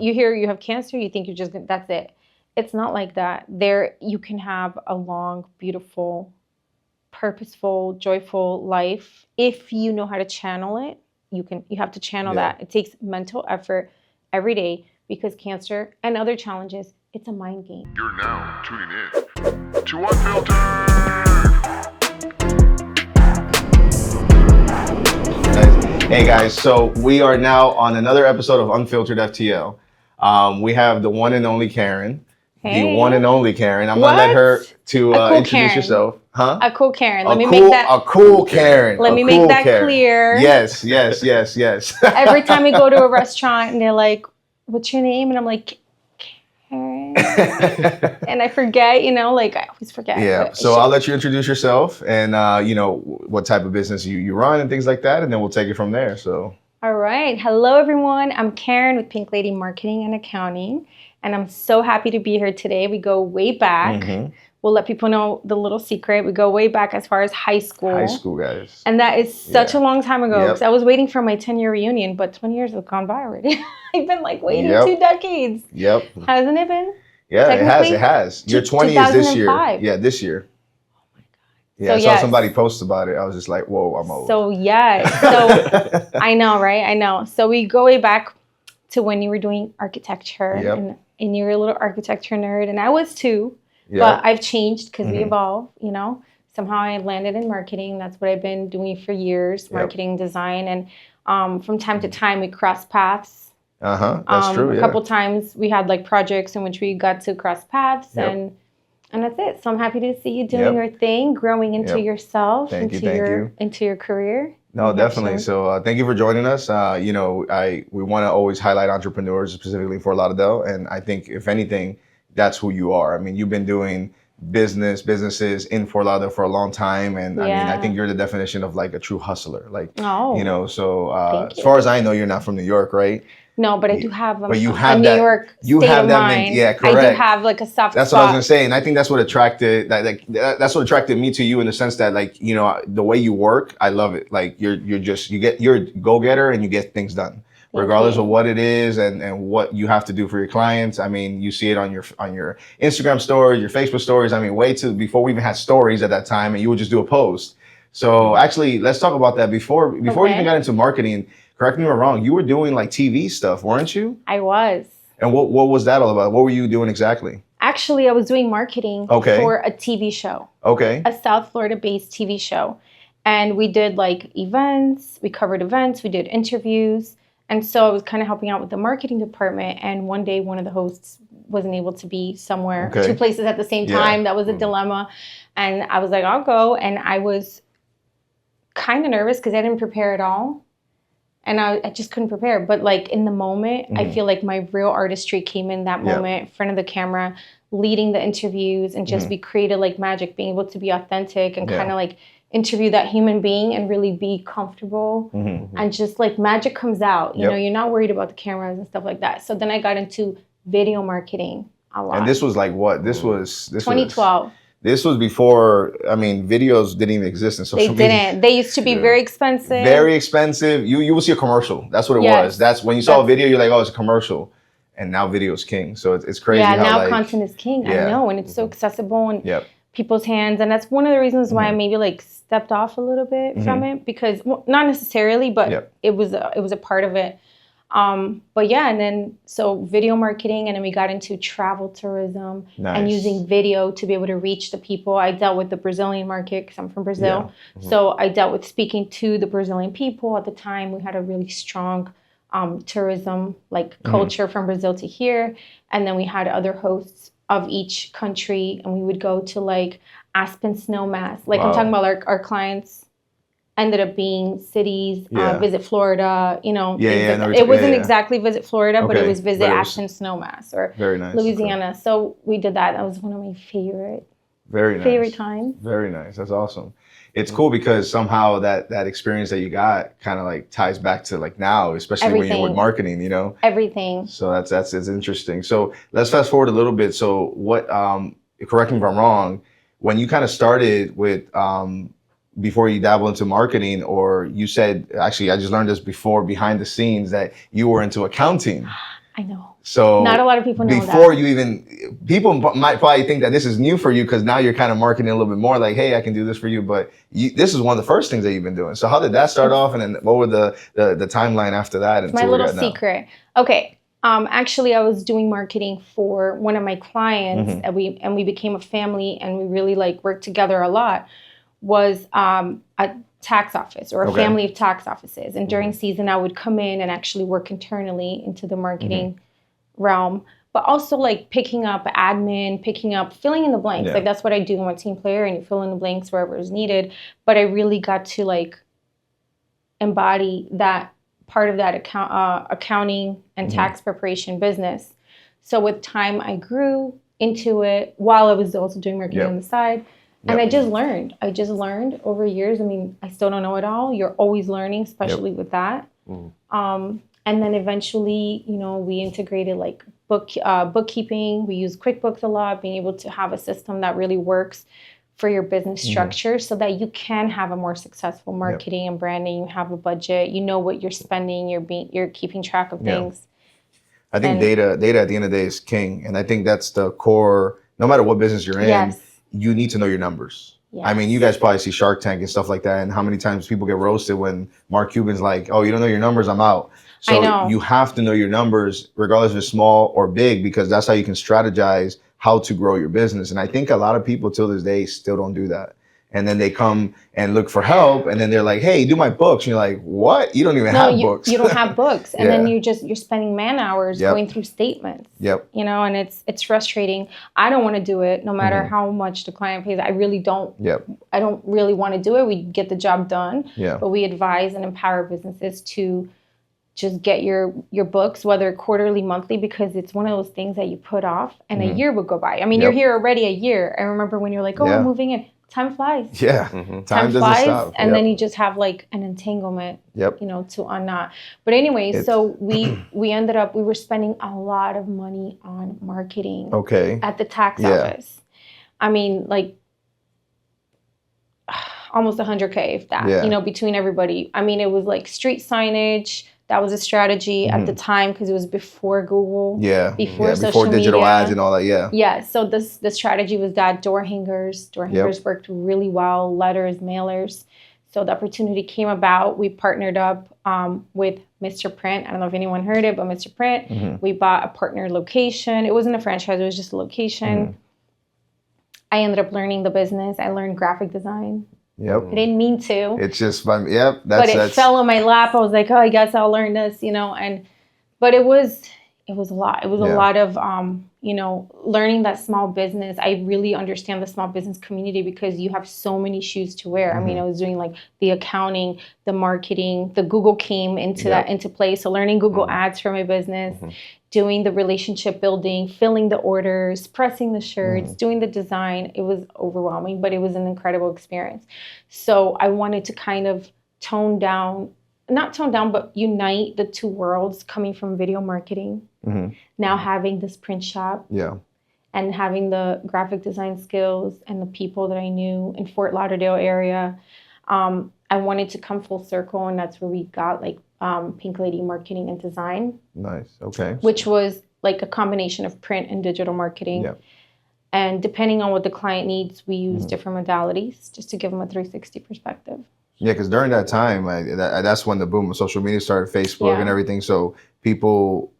you hear you have cancer, you think you're just gonna, that's it. It's not like that. There, you can have a long, beautiful, purposeful, joyful life if you know how to channel it. You have to channel that. It takes mental effort every day because cancer and other challenges, it's a mind game. You're now tuning in to Unfiltered. Hey guys, so we are now on another episode of Unfiltered FTL. We have the one and only Karen. Hey. The one and only Cool I'm gonna let her to introduce Karen. yourself. Huh? A cool Karen. Let me make that a cool Karen. Let me make that clear. Yes. Every time we go to a restaurant and they're like, "What's your name?" and I'm like, Karen. And I forget, I always forget. Yeah. So I'll let you introduce yourself and what type of business you run and things like that, and then we'll take it from there. So. All right. Hello, everyone. I'm Karen with Pink Lady Marketing and Accounting, and I'm so happy to be here today. We go way back. Mm-hmm. We'll let people know the little secret. We go way back as far as high school. High school, guys. And that is such a long time ago because I was waiting for my 10-year reunion, but 20 years have gone by already. I've been waiting 2 decades. Yep. Hasn't it been? Yeah, it has. Your 20 is this year. Yeah, this year. Yeah, I saw somebody post about it. I was just like, whoa, I'm old. So, So, I know, right? I know. So, we go way back to when you were doing architecture. And you were a little architecture nerd. And I was too. Yep. But I've changed because we evolve, Somehow I landed in marketing. That's what I've been doing for years, marketing, design. And from time to time, we cross paths. That's true, A couple times we had projects in which we got to cross paths. And that's it. So I'm happy to see you doing your thing, growing into yourself, into your career. No, definitely. So thank you for joining us. We want to always highlight entrepreneurs, specifically in Fort Lauderdale. And I think, if anything, that's who you are. I mean, you've been doing businesses in Fort Lauderdale for a long time. And I think you're the definition of a true hustler. As far as I know, you're not from New York, right? No, but I do have but you have New York you state have of that mind. Yeah, correct. I do have a soft spot. That's what I was gonna say, and I think that's what attracted me to you, in the sense that the way you work, I love it. You're a go-getter and you get things done, regardless of what it is and what you have to do for your clients. I mean, you see it on your Instagram stories, your Facebook stories. I mean, before we even had stories at that time, and you would just do a post. So actually, let's talk about that before you even got into marketing. Correct me if I'm wrong, you were doing TV stuff, weren't you? I was. And what was that all about? What were you doing exactly? Actually, I was doing marketing for a TV show. Okay. A South Florida-based TV show. And we did events, we covered events, we did interviews. And so I was kind of helping out with the marketing department. And one day, one of the hosts wasn't able to be somewhere, 2 places at the same time. That was a dilemma. And I was like, I'll go. And I was kind of nervous because I didn't prepare at all. And I just couldn't prepare. But in the moment, I feel like my real artistry came in that moment, in front of the camera, leading the interviews and just be creative like magic, being able to be authentic and kind of interview that human being and really be comfortable. And just magic comes out. You know, you're not worried about the cameras and stuff like that. So then I got into video marketing a lot. And this was what? This was 2012. This was before, videos didn't even exist in social media. They didn't. They used to be very expensive. Very expensive. You will see a commercial. That's what it was. That's when you saw a video, you're like, oh, it's a commercial. And now video is king. So it's crazy how now content is king. I know. And it's so accessible in people's hands. And that's one of the reasons why I maybe stepped off a little bit from it. Because, not necessarily, but it was a part of it. And then so video marketing, and then we got into travel tourism and using video to be able to reach the people. I dealt with the Brazilian market because I'm from Brazil. So I dealt with speaking to the Brazilian people. At the time, we had a really strong tourism culture from Brazil to here. And then we had other hosts of each country, and we would go to Aspen Snowmass. I'm talking about our clients ended up being cities, Visit Florida, it wasn't exactly Visit Florida, but it was Visit Aspen Snowmass or Louisiana. Okay. So we did that. That was one of my favorite times. Very nice. That's awesome. It's cool because somehow that experience that you got kind of ties back to now, especially when you're with marketing, Everything. So that's interesting. So let's fast forward a little bit. So what, correct me if I'm wrong, when you kind of started with, before you dabble into marketing, or you said, actually, I just learned this before behind the scenes, that you were into accounting. I know. So not a lot of people know that. Before you even, people might probably think that this is new for you because now you're kind of marketing a little bit more like, hey, I can do this for you. But this is one of the first things that you've been doing. So how did that start off? And then what were the timeline after that? It's my little secret. Okay. Actually, I was doing marketing for one of my clients, and we became a family, and we really like worked together a lot. Was a tax office or a family of tax offices, and during season, I would come in and actually work internally into the marketing realm, but also like picking up admin, filling in the blanks. Like that's what I do. I'm a team player, and you fill in the blanks wherever is needed. But I really got to like embody that part of that accounting and tax preparation business. So with time, I grew into it while I was also doing marketing on the side. And I just learned over years. I mean, I still don't know it all. You're always learning, especially with that. And then eventually, you know, we integrated like bookkeeping. We use QuickBooks a lot, being able to have a system that really works for your business structure so that you can have a more successful marketing and branding. You have a budget, you know what you're spending, you're keeping track of things. I think data at the end of the day is king. And I think that's the core, no matter what business you're in, you need to know your numbers. Yes. I mean, you guys probably see Shark Tank and stuff like that. And how many times people get roasted when Mark Cuban's like, oh, you don't know your numbers, I'm out. So you have to know your numbers, regardless if it's small or big, because that's how you can strategize how to grow your business. And I think a lot of people till this day still don't do that. And then they come and look for help, and then they're like, hey, do my books. And you're like, what? You don't even have books. You don't have books. And then you're spending man hours going through statements. You know, and it's frustrating. I don't want to do it no matter how much the client pays. I really don't. I don't really want to do it. We get the job done. But we advise and empower businesses to just get your books, whether quarterly, monthly, because it's one of those things that you put off and a year would go by. I mean, you're here already a year. I remember when you're like, oh, I'm moving in. Time flies. Time doesn't stop. And then you just have like an entanglement, you know, to unknot. But anyway, so we ended up, we were spending a lot of money on marketing at the tax office. I mean, like almost 100K, if that, you know, between everybody. I mean, it was like street signage. That was a strategy at the time because it was before Google. Before social digital media. Ads and all that. So the strategy was that door hangers worked really well, letters, mailers. So the opportunity came about. We partnered up with Mr. Print. I don't know if anyone heard it, but Mr. Print. We bought a partner location. It wasn't a franchise. It was just a location. I ended up learning the business. I learned graphic design. I didn't mean to. It's just fun. But it fell on my lap. I was like, oh, I guess I'll learn this, you know. But it was a lot. It was a lot of, you know, learning that small business. I really understand the small business community because you have so many shoes to wear. I mean, I was doing like the accounting, the marketing, the Google came into play. So learning Google Ads for my business. Doing the relationship building, filling the orders, pressing the shirts, doing the design. It was overwhelming, but it was an incredible experience. So I wanted to kind of not tone down, but unite the two worlds coming from video marketing. Now having this print shop and having the graphic design skills and the people that I knew in Fort Lauderdale area. I wanted to come full circle, and that's where we got like Pink Lady Marketing and Design. Nice. Okay. Which was like a combination of print and digital marketing. And depending on what the client needs, we use different modalities just to give them a 360 perspective. Yeah, because during that time, that's when the boom of social media started, Facebook and everything. So people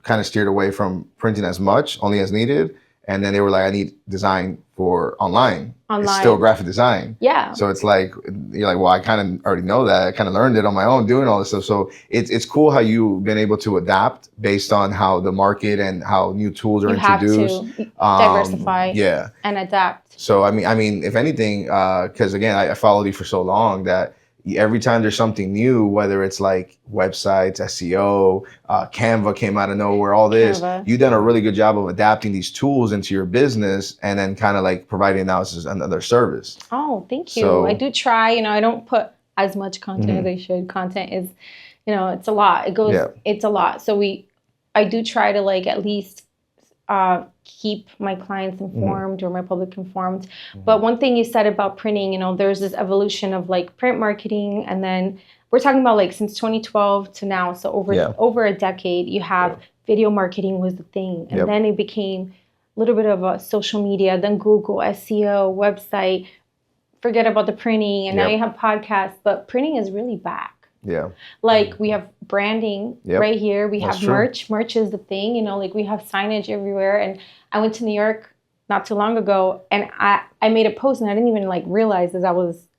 kind of steered away from printing as much, only as needed. And then they were like, I need design for online. It's still graphic design. So it's like, you're like, well, I kind of already know that. I kind of learned it on my own doing all this stuff. So it's cool how you've been able to adapt based on how the market and how new tools are introduced. You have to diversify and adapt. So, I mean, if anything, because again, I followed you for so long that every time there's something new, whether it's like websites, SEO, Canva came out of nowhere, all this, you've done a really good job of adapting these tools into your business and then kind of like providing analysis and other service. Oh, thank you. So, I do try, you know, I don't put as much content as I should. Content is, you know, it's a lot. It's a lot. So I do try to like at least keep my clients informed or my public informed. But one thing you said about printing, you know, there's this evolution of like print marketing, and then we're talking about like since 2012 to now, so over a decade, you have video marketing was the thing. And then it became a little bit of a social media, then Google, SEO, website, forget about the printing. And now you have podcasts, but printing is really back. Yeah. Like we have branding right here. We have merch. Merch is the thing, you know, like we have signage everywhere. And I went to New York not too long ago and I made a post and I didn't even like realize that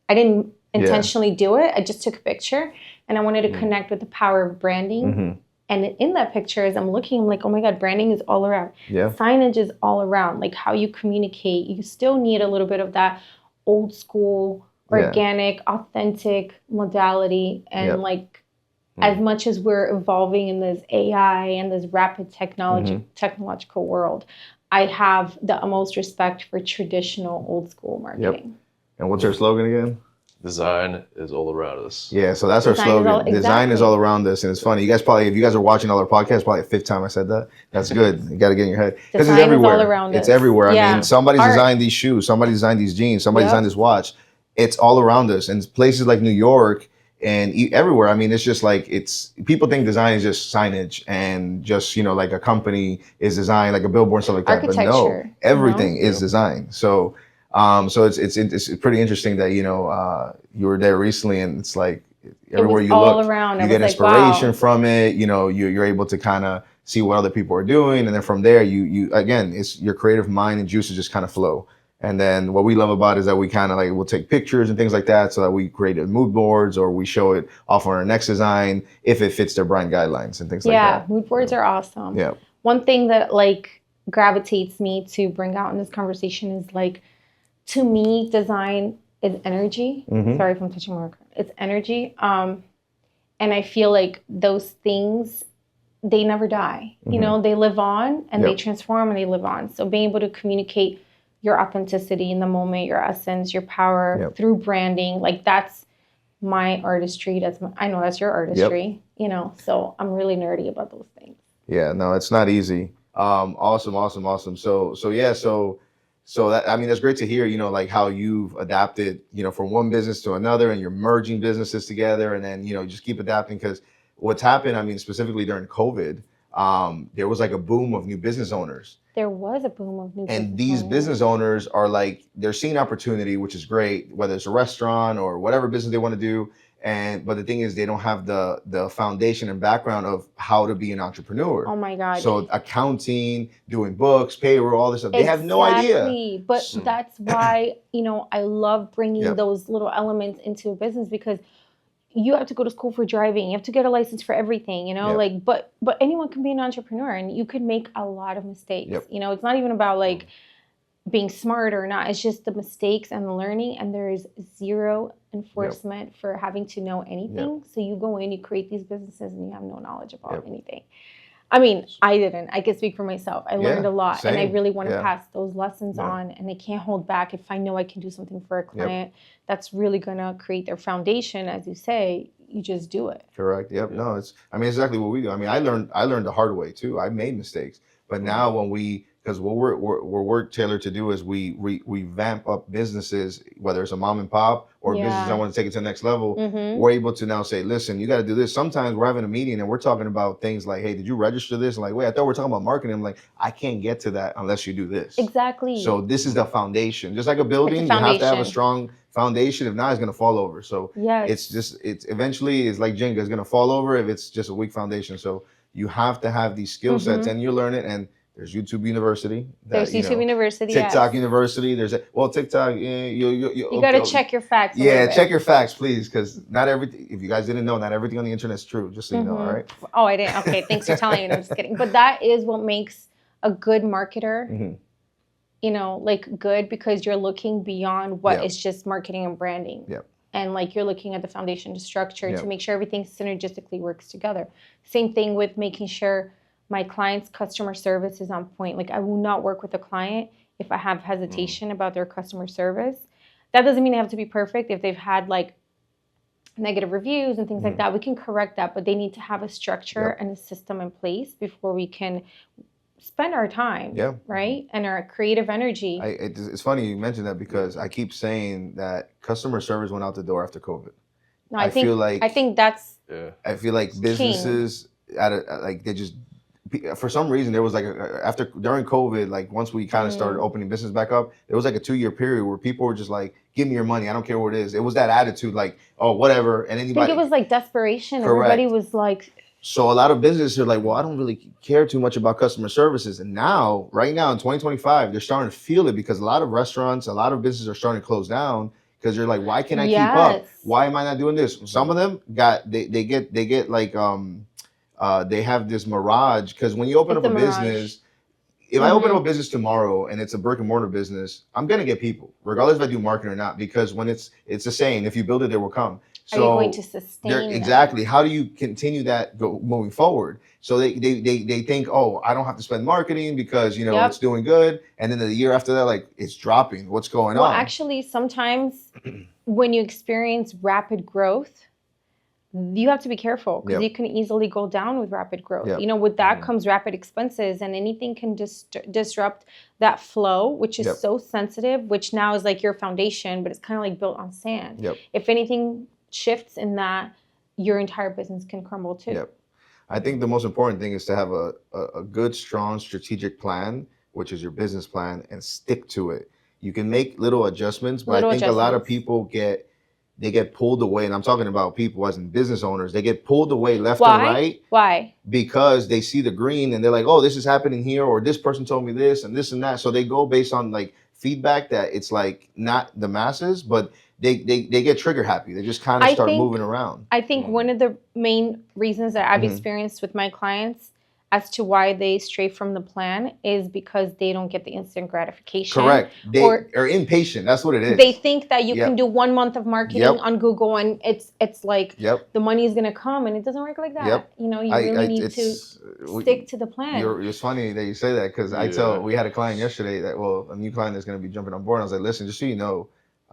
I didn't intentionally do it. I just took a picture and I wanted to connect with the power of branding. And in that picture, as I'm looking, I'm like, oh my God, branding is all around. Yeah. Signage is all around. Like how you communicate. You still need a little bit of that old school, organic, authentic modality. And like as much as we're evolving in this AI and this rapid technological world, I have the utmost respect for traditional old school marketing. And what's our slogan again? Design is all around us. Yeah, so that's our slogan. Design is all around us. And it's funny. You guys probably, if you guys are watching all our podcasts, probably the 5th time I said that. That's good. You got to get in your head. Because it's everywhere. Is all around it's everywhere. I mean, somebody designed these shoes. Somebody designed these jeans. Somebody designed this watch. It's all around us. And places like New York and everywhere. I mean, it's just like, people think design is just signage and just, you know, like a company is designed, like a billboard and stuff like that. But no, everything is design. So it's pretty interesting that, you know, you were there recently and it's like everywhere you look, you get inspiration from it. You know, you're able to kind of see what other people are doing. And then from there, you again, it's your creative mind and juices just kind of flow. And then what we love about it is that we kind of like, we'll take pictures and things like that so that we create mood boards or we show it off on our next design if it fits their brand guidelines and things like that. Yeah, mood boards are awesome. Yeah. One thing that like gravitates me to bring out in this conversation is like, to me, design is energy. Sorry if I'm touching my record. It's energy. And I feel like those things, they never die. You know, they live on and they transform and they live on. So being able to communicate your authenticity in the moment, your essence, your power through branding, like that's my artistry. I know that's your artistry, you know, so I'm really nerdy about those things. Yeah, no, it's not easy. Awesome. So that, I mean, that's great to hear, you know, like how you've adapted, you know, from one business to another and you're merging businesses together and then, you know, just keep adapting because what's happened, I mean, specifically during COVID, there was like a boom of new business owners. There was a boom of new business owners. And these business owners are like, they're seeing opportunity, which is great, whether it's a restaurant or whatever business they want to do. But the thing is, they don't have the foundation and background of how to be an entrepreneur. Oh my God. So accounting, doing books, payroll, all this stuff. They have no idea. But that's why, you know, I love bringing those little elements into a business because you have to go to school for driving. You have to get a license for everything, you know, like, but anyone can be an entrepreneur and you could make a lot of mistakes. You know, it's not even about like being smart or not. It's just the mistakes and the learning, and there is zero enforcement for having to know anything. So you go in, you create these businesses, and you have no knowledge about anything. I mean, I didn't. I can speak for myself. I learned a lot, and I really want to pass those lessons on, and I can't hold back. If I know I can do something for a client that's really going to create their foundation, as you say, you just do it. Correct. No, it's exactly what we do. I mean, I learned the hard way too. I made mistakes, but now because what we're tailored to do is we vamp up businesses, whether it's a mom and pop or a business that want to take it to the next level. We're able to now say, listen, you got to do this. Sometimes we're having a meeting and we're talking about things like, hey, did you register this? And like, wait, I thought we were talking about marketing. I'm like, I can't get to that unless you do this. Exactly. So this is the foundation. Just like a building, you have to have a strong foundation. If not, it's going to fall over. So it's eventually it's like Jenga, it's going to fall over if it's just a weak foundation. So you have to have these skill sets and you learn it. And there's YouTube University. There's YouTube University. TikTok University. TikTok. You got to check your facts. Check your facts, please, because not everything. If you guys didn't know, not everything on the internet is true. Just so you know, all right. Oh, I didn't. Okay, thanks for telling me. I'm just kidding. But that is what makes a good marketer. You know, like good because you're looking beyond what is just marketing and branding. And like you're looking at the foundation, the structure to make sure everything synergistically works together. Same thing with making sure my client's customer service is on point. Like I will not work with a client if I have hesitation about their customer service. That doesn't mean they have to be perfect. If they've had like negative reviews and things like that, we can correct that, but they need to have a structure and a system in place before we can spend our time, right? And our creative energy. It's funny you mentioned that because I keep saying that customer service went out the door after COVID. No, I feel like that's I feel like businesses for some reason there was like during COVID, like once we kind of started opening business back up, there was like a 2-year period where people were just like, give me your money, I don't care what it is. It was that attitude, like, oh, whatever. And anybody, I think it was like desperation. Correct. Everybody was like, so a lot of businesses are like, well, I don't really care too much about customer services. And now, right now in 2025, they're starting to feel it because a lot of restaurants, a lot of businesses are starting to close down because they're like, why can't I keep up? Why am I not doing this? Some of them they get like they have this mirage because when you open up a business, if I open up a business tomorrow and it's a brick and mortar business, I'm gonna get people, regardless if I do marketing or not, because when it's a saying, if you build it, they will come. So are you going to sustain exactly that? How do you continue that moving forward? So they think, oh, I don't have to spend marketing because it's doing good, and then the year after that, like it's dropping. What's going on? Well, actually, sometimes when you experience rapid growth, you have to be careful because you can easily go down with rapid growth. With that comes rapid expenses, and anything can disrupt that flow, which is so sensitive, which now is like your foundation, but it's kind of like built on sand. If anything shifts in that, your entire business can crumble too. I think the most important thing is to have a good, strong strategic plan, which is your business plan, and stick to it. You can make little adjustments, but I think a lot of people get pulled away, and I'm talking about people as in business owners. They get pulled away left and right. Why? Because they see the green and they're like, oh, this is happening here, or this person told me this and this and that. So they go based on like feedback that it's like not the masses, but they get trigger happy. They just kind of start moving around. I think one of the main reasons that I've experienced with my clients as to why they stray from the plan is because they don't get the instant gratification. Correct. They are impatient. That's what it is. They think that you can do 1 month of marketing on Google and it's like the money is going to come, and it doesn't work like that. You really need to stick to the plan. It's funny that you say that because we had a client yesterday a new client that's going to be jumping on board. And I was like, listen, just so you know,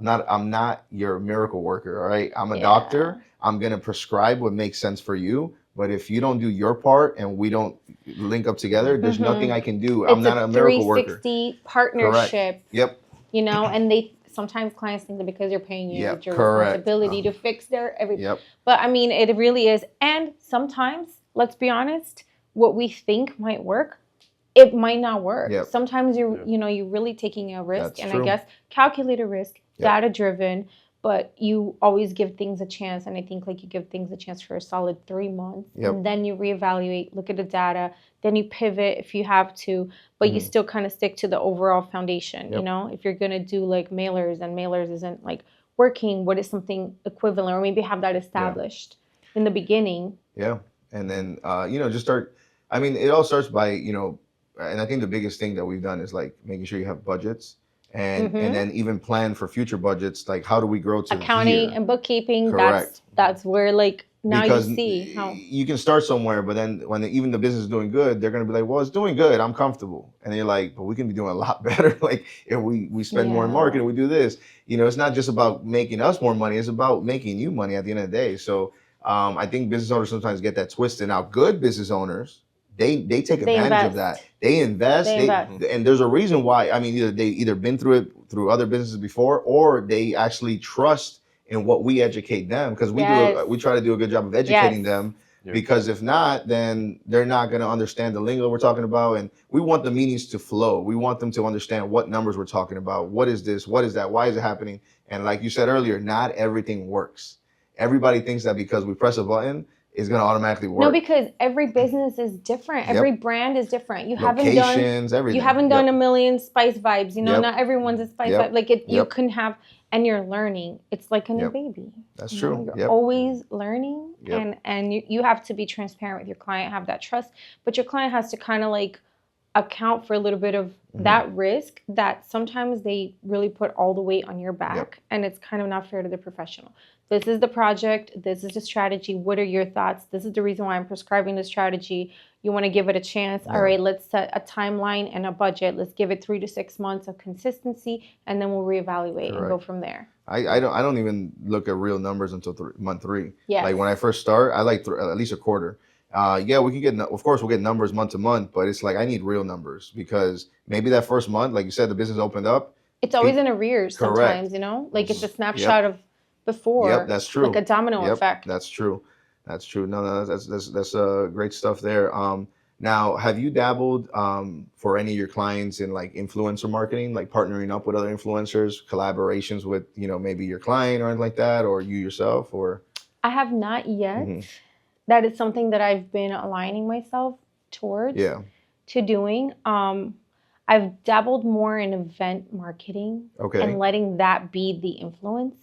I'm not your miracle worker. All right. I'm a doctor. I'm going to prescribe what makes sense for you. But if you don't do your part and we don't link up together, there's nothing I can do. I'm not a miracle worker. It's a 360 partnership. Correct. And sometimes clients think that because you're paying you, it's your responsibility to fix their everything. But I mean, it really is. And sometimes, let's be honest, what we think might work, it might not work. Sometimes you're really taking a risk. That's true. I guess calculated risk, data driven. But you always give things a chance. And I think like you give things a chance for a solid 3 months. And then you reevaluate, look at the data. Then you pivot if you have to. But you still kind of stick to the overall foundation. If you're going to do like mailers and mailers isn't like working, what is something equivalent? Or maybe have that established in the beginning. Yeah. And then, just start. I mean, it all starts by, and I think the biggest thing that we've done is like making sure you have budgets. And then even plan for future budgets, like how do we grow to accounting here? And bookkeeping. Correct. That's where like now because you see how you can start somewhere, but then when even the business is doing good, they're gonna be like, well, it's doing good, I'm comfortable, and you're like, but we can be doing a lot better. Like if we spend more in marketing, we do this. It's not just about making us more money; it's about making you money at the end of the day. So I think business owners sometimes get that twisted. Now, good business owners. They take advantage of that. They invest. And there's a reason why. I mean, they been through it through other businesses before, or they actually trust in what we educate them because we try to do a good job of educating them. Because if not, then they're not going to understand the lingo we're talking about. And we want the meetings to flow. We want them to understand what numbers we're talking about. What is this? What is that? Why is it happening? And like you said earlier, not everything works. Everybody thinks that because we press a button, it's going to automatically work. No, because every business is different. Every brand is different. You Locations, haven't done a million Spice Vibes. Not everyone's a Spice Vibe. Like you can have, and you're learning. It's like a new baby. That's true. You're always learning, and you have to be transparent with your client, have that trust. But your client has to kind of like account for a little bit of that risk that sometimes they really put all the weight on your back, and it's kind of not fair to the professional. This is the project. This is the strategy. What are your thoughts? This is the reason why I'm prescribing the strategy. You want to give it a chance. All right, let's set a timeline and a budget. Let's give it 3 to 6 months of consistency, and then we'll reevaluate and go from there. I don't even look at real numbers until month 3. Yes. Like when I first start, I like at least a quarter. We can get, of course, we'll get numbers month to month, but it's like I need real numbers because maybe that first month, like you said, the business opened up. It's always in arrears sometimes, like it's a snapshot of before. That's true. Like a domino effect. That's true. No, that's great stuff there. Now, have you dabbled for any of your clients in like influencer marketing, like partnering up with other influencers, collaborations with, you know, maybe your client or anything like that, or you yourself, or? I have not yet. That is something that I've been aligning myself towards to doing. I've dabbled more in event marketing and letting that be the influence,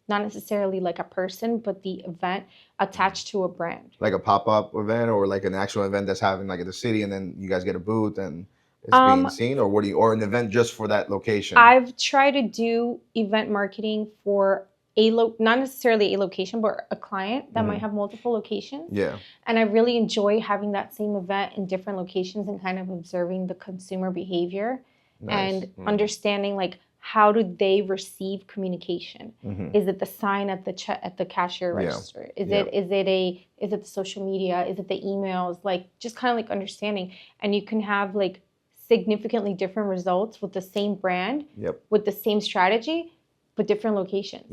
not necessarily like a person, but the event attached to a brand. Like a pop-up event or like an actual event that's happening like at the city, and then you guys get a booth and it's being seen, or what do you, or an event just for that location? I've tried to do event marketing for not necessarily a location, but a client that might have multiple locations. Yeah. And I really enjoy having that same event in different locations and kind of observing the consumer behavior and understanding like how do they receive communication? Is it the sign at the cashier register? Is it the social media? Is it the emails? Like just kind of like understanding, and you can have like significantly different results with the same brand, with the same strategy, but different locations.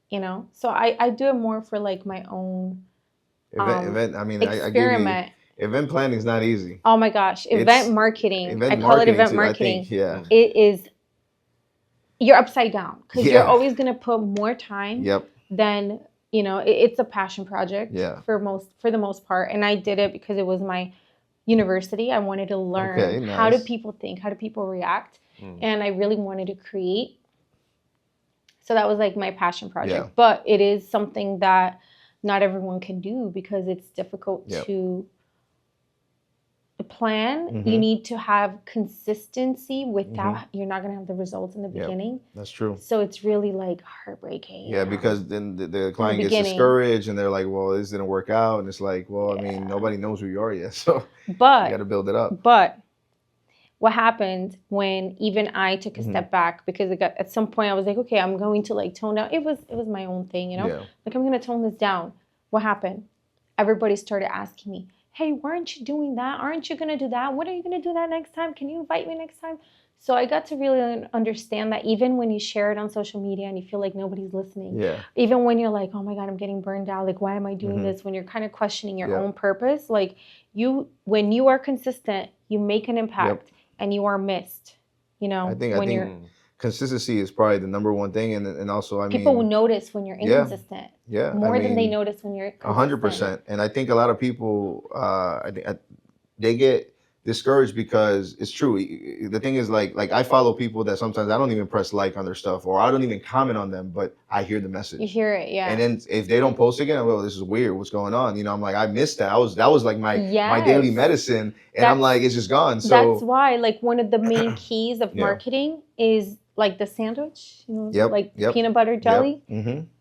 You know, so I do it more for like my own event. I mean, experiment. Event planning is not easy. Oh my gosh, event marketing. I call it event marketing. It is. You're upside down because you're always gonna put more time than, you know. It's a passion project for the most part, and I did it because it was my university. I wanted to learn how do people think, how do people react, and I really wanted to create. So that was like my passion project, but it is something that not everyone can do because it's difficult to plan. You need to have consistency without, you're not going to have the results in the beginning. That's true. So it's really like heartbreaking. Yeah, because then the client gets discouraged and they're like, well, this didn't work out. And it's like, well, I mean, nobody knows who you are yet. So you got to build it up. But what happened when even I took a step back, because it got, at some point I was like, okay, I'm going to like tone down. It was my own thing, you know, like I'm going to tone this down. What happened? Everybody started asking me, hey, weren't you doing that? Aren't you going to do that? When are you going to do that next time? Can you invite me next time? So I got to really understand that even when you share it on social media and you feel like nobody's listening, even when you're like, oh my God, I'm getting burned out. Like, why am I doing this? When you're kind of questioning your own purpose, like when you are consistent, you make an impact and you are missed, you know, I think consistency is probably the number one thing. And also, I mean, people will notice when you're inconsistent. More than they notice when you're consistent. 100%. And I think a lot of people, they get discouraged because it's true. The thing is like I follow people that sometimes I don't even press like on their stuff, or I don't even comment on them, but I hear the message. You hear it, And then if they don't post again, well, this is weird. What's going on? You know, I'm like, I missed that. That was like my daily medicine, and I'm like, it's just gone. So that's why, like, one of the main keys of marketing is like the sandwich, you know, like peanut butter jelly.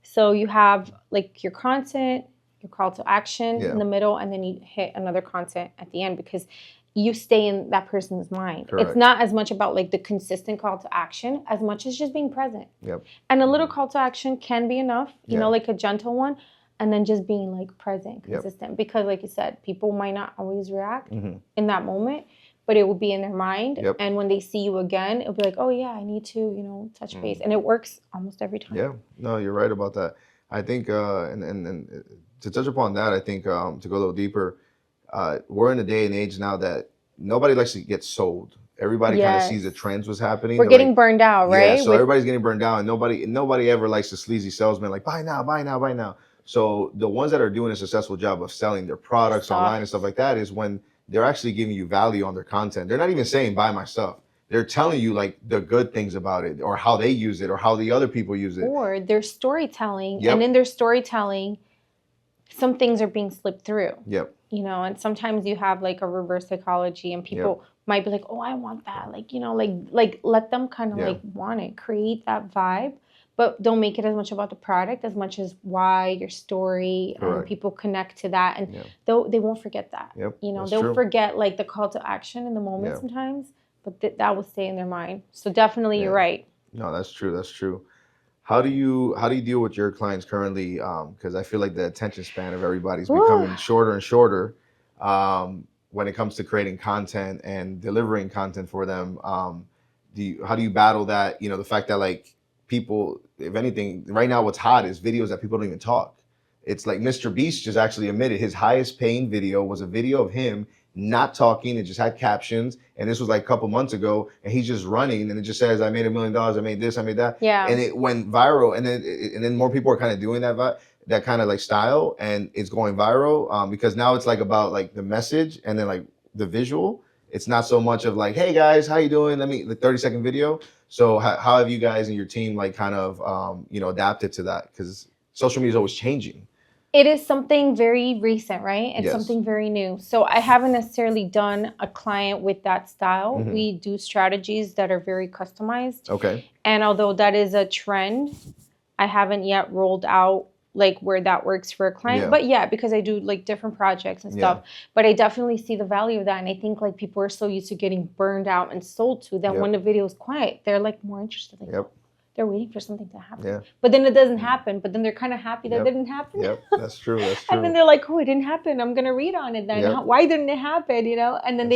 So you have like your content, your call to action in the middle, and then you hit another content at the end, because you stay in that person's mind. Correct. It's not as much about like the consistent call to action as much as just being present. And a little call to action can be enough, you know, like a gentle one, and then just being like present, consistent. Because like you said, people might not always react in that moment, but it will be in their mind. And when they see you again, it'll be like, oh yeah, I need to, you know, touch base. And it works almost every time. Yeah, no, you're right about that. I think, and to touch upon that, I think to go a little deeper, we're in a day and age now that nobody likes to get sold. Everybody kind of sees the trends what's happening. We're getting burned out, right? Yeah, so everybody's getting burned out, and nobody ever likes the sleazy salesman like buy now, buy now, buy now. So the ones that are doing a successful job of selling their products online and stuff like that is when they're actually giving you value on their content. They're not even saying buy my stuff. They're telling you like the good things about it, or how they use it, or how the other people use it. Or their storytelling, and in their storytelling, some things are being slipped through. You know, and sometimes you have like a reverse psychology, and people might be like, oh, I want that. Like, you know, like let them kind of like want it, create that vibe, but don't make it as much about the product as much as why your story, people connect to that. And they won't forget that. You know, they'll forget like the call to action in the moment sometimes, but that will stay in their mind. So definitely you're right. No, that's true. That's true. How do you deal with your clients currently? Because I feel like the attention span of everybody's becoming shorter and shorter when it comes to creating content and delivering content for them. How do you battle that? You know, the fact that like people, if anything, right now what's hot is videos that people don't even talk. It's like Mr. Beast just actually admitted his highest paying video was a video of him not talking. It just had captions. And this was like a couple months ago. And he's just running. And it just says, I made $1 million. I made this. I made that. Yeah. And it went viral. And then more people are kind of doing that kind of like style. And it's going viral because now it's like about like the message and then like the visual. It's not so much of like, hey guys, how you doing? Let me the 30-second video. So how have you guys and your team like kind of adapted to that? Because social media is always changing. It is something very recent, right? It's something very new. So I haven't necessarily done a client with that style. Mm-hmm. We do strategies that are very customized. Okay. And although that is a trend, I haven't yet rolled out like where that works for a client. Yeah. But yeah, because I do like different projects and stuff. Yeah. But I definitely see the value of that. And I think like people are so used to getting burned out and sold to that when the video is quiet, they're like more interested. Like, they're waiting for something to happen. Yeah. But then it doesn't happen. But then they're kind of happy that it didn't happen. Yep, that's true. That's true. And then they're like, oh, it didn't happen. I'm going to read on it then. Yep. Why didn't it happen? You know? And then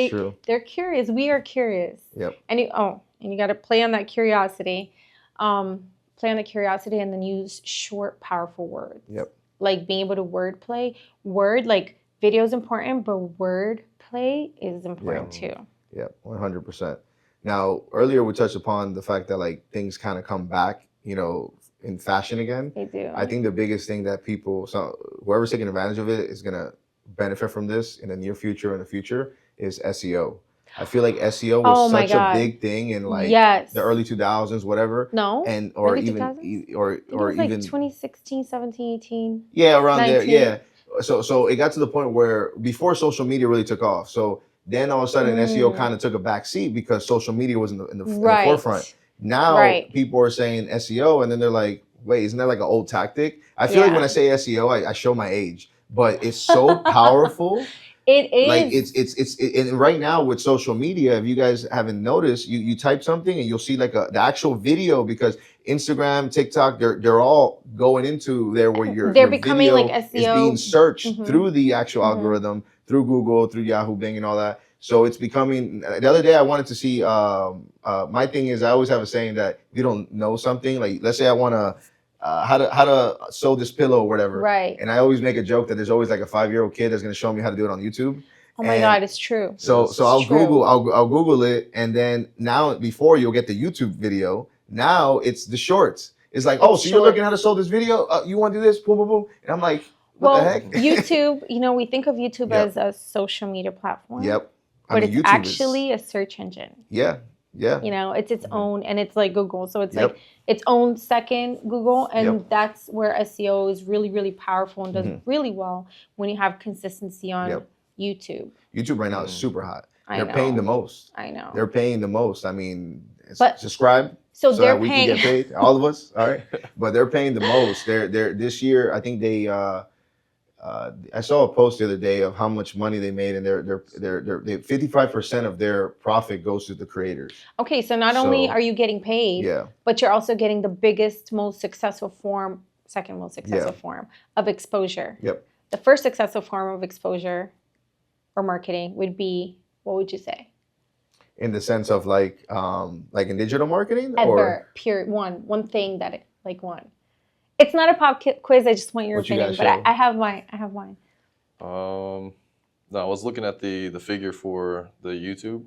they're curious. We are curious. Yep. And you got to play on that curiosity. Play on the curiosity and then use short, powerful words. Yep. Like being able to wordplay. Like video is important, but wordplay is important too. Yep, 100%. Now, earlier we touched upon the fact that like things kind of come back, in fashion again. They do. I think the biggest thing that whoever's taking advantage of it is going to benefit from this in the near future and the future is SEO. I feel like SEO was such a big thing in like the early 2000s, whatever. No. And or early even 2000s? or like even 2016, 17, 18. Yeah, around 19. there. Yeah. So it got to the point where before social media really took off. So then all of a sudden SEO kind of took a back seat because social media was in the forefront. Now people are saying SEO and then they're like, wait, isn't that like an old tactic? I feel like when I say SEO, I show my age, but it's so powerful. It is. Like and right now with social media, if you guys haven't noticed, you type something and you'll see like the actual video because Instagram, TikTok, they're all going into there where your becoming video like SEO is being searched through the actual algorithm, through Google, through Yahoo, Bing, and all that. So it's becoming. The other day I wanted to see. My thing is I always have a saying that if you don't know something, like let's say I want to. How to sew this pillow or whatever. Right. And I always make a joke that there's always like a 5-year-old kid that's going to show me how to do it on YouTube. Oh my God, it's true. So I'll Google it. And then now before you'll get the YouTube video, now it's the shorts. It's like, so you're looking how to sew this video? You want to do this? Boom, boom, boom. And I'm like, what the heck? YouTube, we think of YouTube as a social media platform. Yep. But it's actually a search engine. Yeah. Yeah. It's its own, and it's like Google. So it's like its own second Google. And that's where SEO is really, really powerful and does really well when you have consistency on YouTube. YouTube right now is super hot. They're paying the most. I know. They're paying the most. I mean, subscribe so that we can get paid. All of us. All right. But they're paying the most. They're this year, I think they I saw a post the other day of how much money they made, and they're 55% of their profit goes to the creators. Okay, so not only are you getting paid, but you're also getting the biggest, most successful form, second most successful form of exposure. Yep. The first successful form of exposure or marketing would be, what would you say? In the sense of like in digital marketing, pure one thing that one. It's not a pop quiz. I just want your opinion, but I have mine. No, I was looking at the figure for the YouTube,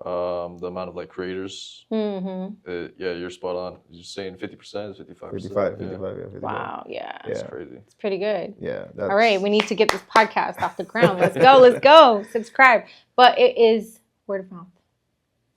the amount of like creators. Mm-hmm. You're spot on. You're saying 50%, 55%. 55. Wow, yeah. That's crazy. It's pretty good. Yeah. All right, we need to get this podcast off the ground. Let's go. Subscribe. But it is word of mouth.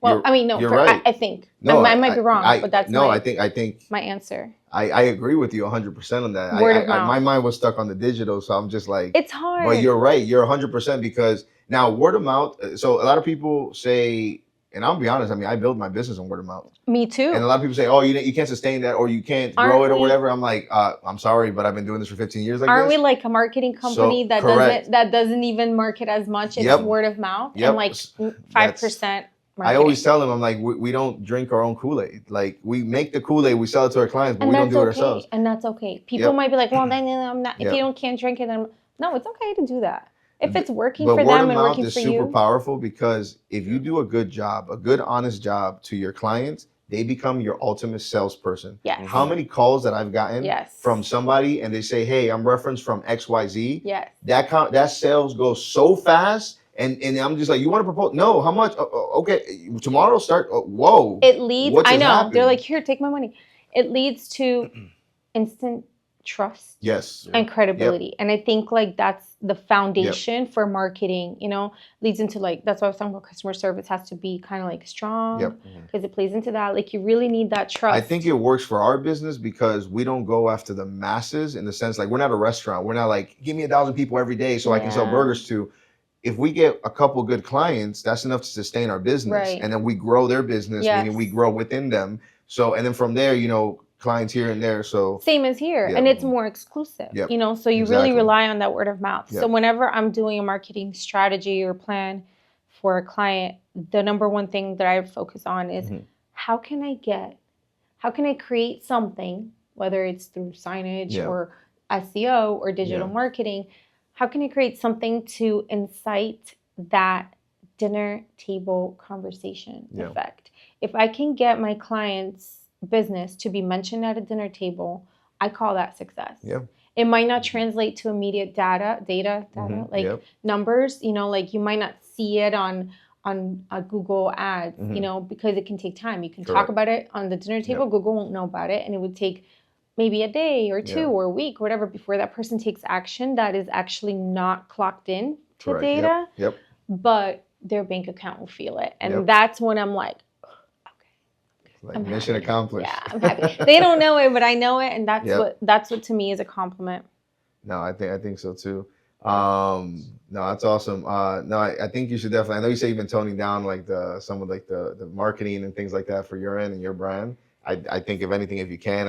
Well, you're right. I think. No, I might be wrong, but that's I think my answer. I agree with you 100% on that. Word of mouth. My mind was stuck on the digital, so I'm just like, it's hard. But you're right. You're 100% because now word of mouth. So a lot of people say, and I'll be honest. I built my business on word of mouth. Me too. And a lot of people say, oh, you can't sustain that or you can't grow it or whatever. I'm like, I'm sorry, but I've been doing this for 15 years. Aren't we like a marketing company that doesn't even market as much? It's word of mouth and like 5%. I always tell them, I'm like, we don't drink our own Kool-Aid. Like, we make the Kool-Aid, we sell it to our clients, but we don't do it ourselves. And that's okay. People might be like, well, then I'm not. If you can't drink it, then no, it's okay to do that. If it's working for them and working for you. But word of mouth is super powerful because if you do a good job, a good, honest job to your clients, they become your ultimate salesperson. Yes. How many calls that I've gotten from somebody and they say, hey, I'm referenced from XYZ. Yes. That sales goes so fast. And I'm just like, you want to propose? No, how much? Okay, tomorrow start. Whoa. It leads, what I know, happened? they're like, here, take my money. It leads to instant trust and credibility. And I think like that's the foundation for marketing, you know, leads into like, that's why I was talking about customer service has to be kind of like strong because it plays into that. Like you really need that trust. I think it works for our business because we don't go after the masses in the sense like we're not a restaurant. We're not like, give me 1,000 people every day so I can sell burgers to. If we get a couple good clients, that's enough to sustain our business. And then we grow their business, meaning we grow within them. So, and then from there, you know, clients here and there. So same as here. And it's more exclusive, you know, so you really rely on that word of mouth. So whenever I'm doing a marketing strategy or plan for a client, the number one thing that I focus on is how can I create something, whether it's through signage or SEO or digital marketing, how can I create something to incite that dinner table conversation effect? If I can get my clients' business to be mentioned at a dinner table, I call that success. It might not translate to immediate data, like numbers, you know, like you might not see it on Google ads, you know, because it can take time. You can talk about it on the dinner table. Google won't know about it. And it would take maybe a day or two or a week, or whatever, before that person takes action that is actually not clocked in to data, but their bank account will feel it. And that's when I'm like, like mission accomplished. Yeah, I'm happy. They don't know it, but I know it, and that's what to me is a compliment. No, I think so too. No, that's awesome. No, I think you should definitely. I know you say you've been toning down like some of like the marketing and things like that for your end and your brand. I think if anything, if you can,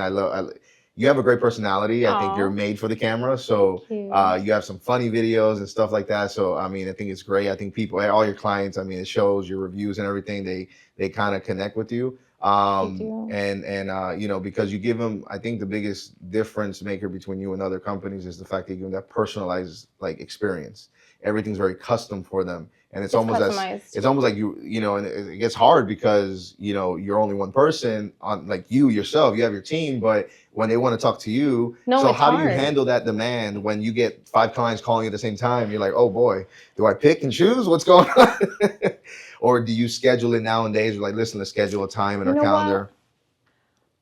you have a great personality. I think you're made for the camera. So you have some funny videos and stuff like that. So I mean, I think it's great. I think all your clients, I mean, it shows your reviews and everything. They kind of connect with you. You know, because you give them, I think the biggest difference maker between you and other companies is the fact that you give them that personalized like experience. Everything's very custom for them. And it's almost like you know, and it gets hard because, you know, you're only one person on like you yourself, you have your team, but when they want to talk to you, so how do you handle that demand when you get 5 clients calling at the same time? You're like, oh boy, do I pick and choose what's going on? Or do you schedule it nowadays? You're like, listen, let's schedule a time in our calendar. What?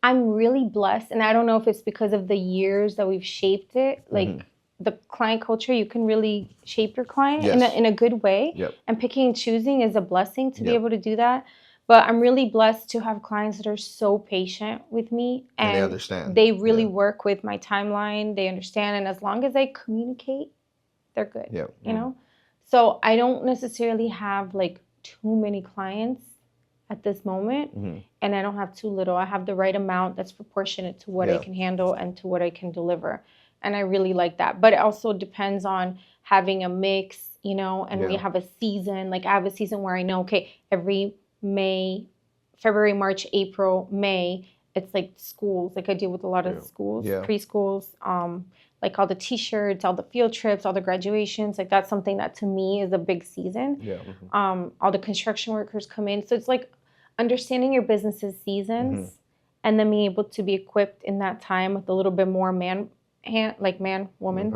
I'm really blessed. And I don't know if it's because of the years that we've shaped it. Like the client culture, you can really shape your client in a good way. And picking and choosing is a blessing to be able to do that. But I'm really blessed to have clients that are so patient with me. And they understand. They really work with my timeline. They understand. And as long as I communicate, they're good. You know? So I don't necessarily have like too many clients at this moment, and I don't have too little. I have the right amount that's proportionate to what I can handle and to what I can deliver, and I really like that. But it also depends on having a mix, you know, and we have a season. Like I have a season where I know, okay, every February, March, April, May, it's like schools. Like I deal with a lot of schools, preschools, like all the t-shirts, all the field trips, all the graduations. Like that's something that to me is a big season. All the construction workers come in. So it's like understanding your business's seasons and then being able to be equipped in that time with a little bit more woman power, right? Woman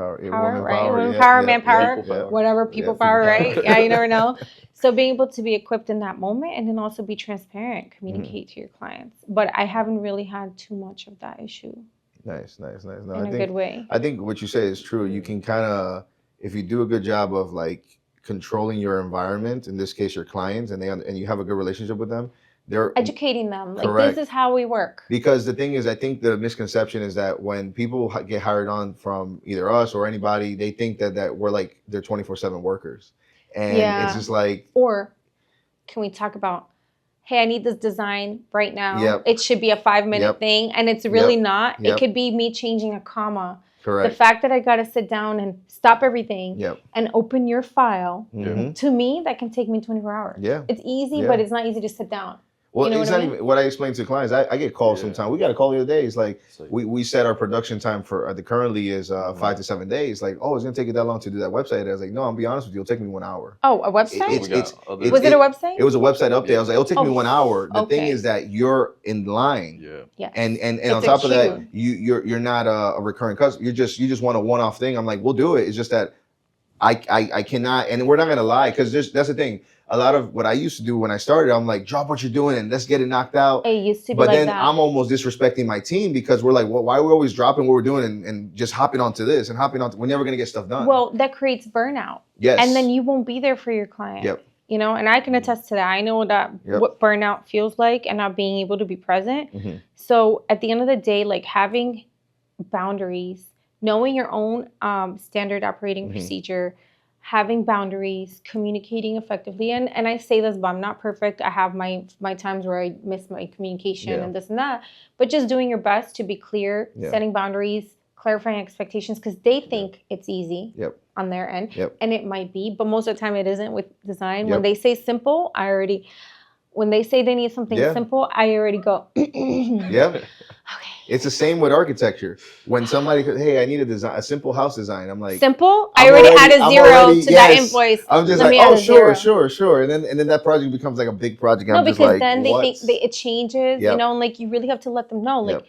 power, manpower, whatever, people power, right? Yeah, you never know. So being able to be equipped in that moment and then also be transparent, communicate to your clients. But I haven't really had too much of that issue. Nice. No, in a good way. I think what you say is true. You can kind of, if you do a good job of like controlling your environment, in this case your clients, and you have a good relationship with them, they're educating them. Like this is how we work. Because the thing is, I think the misconception is that when people get hired on from either us or anybody, they think that we're like they're 24/7 workers, and it's just like. Or can we talk about? Hey, I need this design right now. It should be a 5-minute thing. And it's really not. It could be me changing a comma. Correct. The fact that I got to sit down and stop everything and open your file, to me, that can take me 24 hours. It's easy, but it's not easy to sit down. Well, you know it's not even what I explain to clients. I get calls sometimes. We got a call the other day. It's like we set our production time for the currently is 5 to 7 days. Like, oh, it's gonna take you that long to do that website. I was like, no, I'll be honest with you, it'll take me 1 hour. Oh, a website? Was it a website? It was a website update. I was like, it'll take me 1 hour. The thing is that you're in line. And on top of that, you're not a recurring customer. You just want a one-off thing. I'm like, we'll do it. It's just that I cannot, and we're not gonna lie, because that's the thing. A lot of what I used to do when I started, I'm like, drop what you're doing and let's get it knocked out. It used to be but like then that. I'm almost disrespecting my team because we're like, well, why are we always dropping what we're doing and just hopping onto this and hopping onto, we're never gonna get stuff done. Well, that creates burnout. Yes. And then you won't be there for your client. Yep. You know, and I can attest to that. I know that what burnout feels like and not being able to be present. Mm-hmm. So at the end of the day, like having boundaries, knowing your own standard operating procedure, having boundaries, communicating effectively. And I say this, but I'm not perfect. I have my times where I miss my communication and this and that. But just doing your best to be clear, setting boundaries, clarifying expectations, because they think it's easy on their end. And it might be, but most of the time it isn't with design. When they say simple, when they say they need something simple, I already go, Okay. It's the same with architecture. When somebody, hey, I need a simple house design. I'm like, simple? I already add a zero to that invoice. I'm just like, oh, sure. And then that project becomes like a big project. No, I'm because just like, then they think it changes, you know, and like you really have to let them know. Like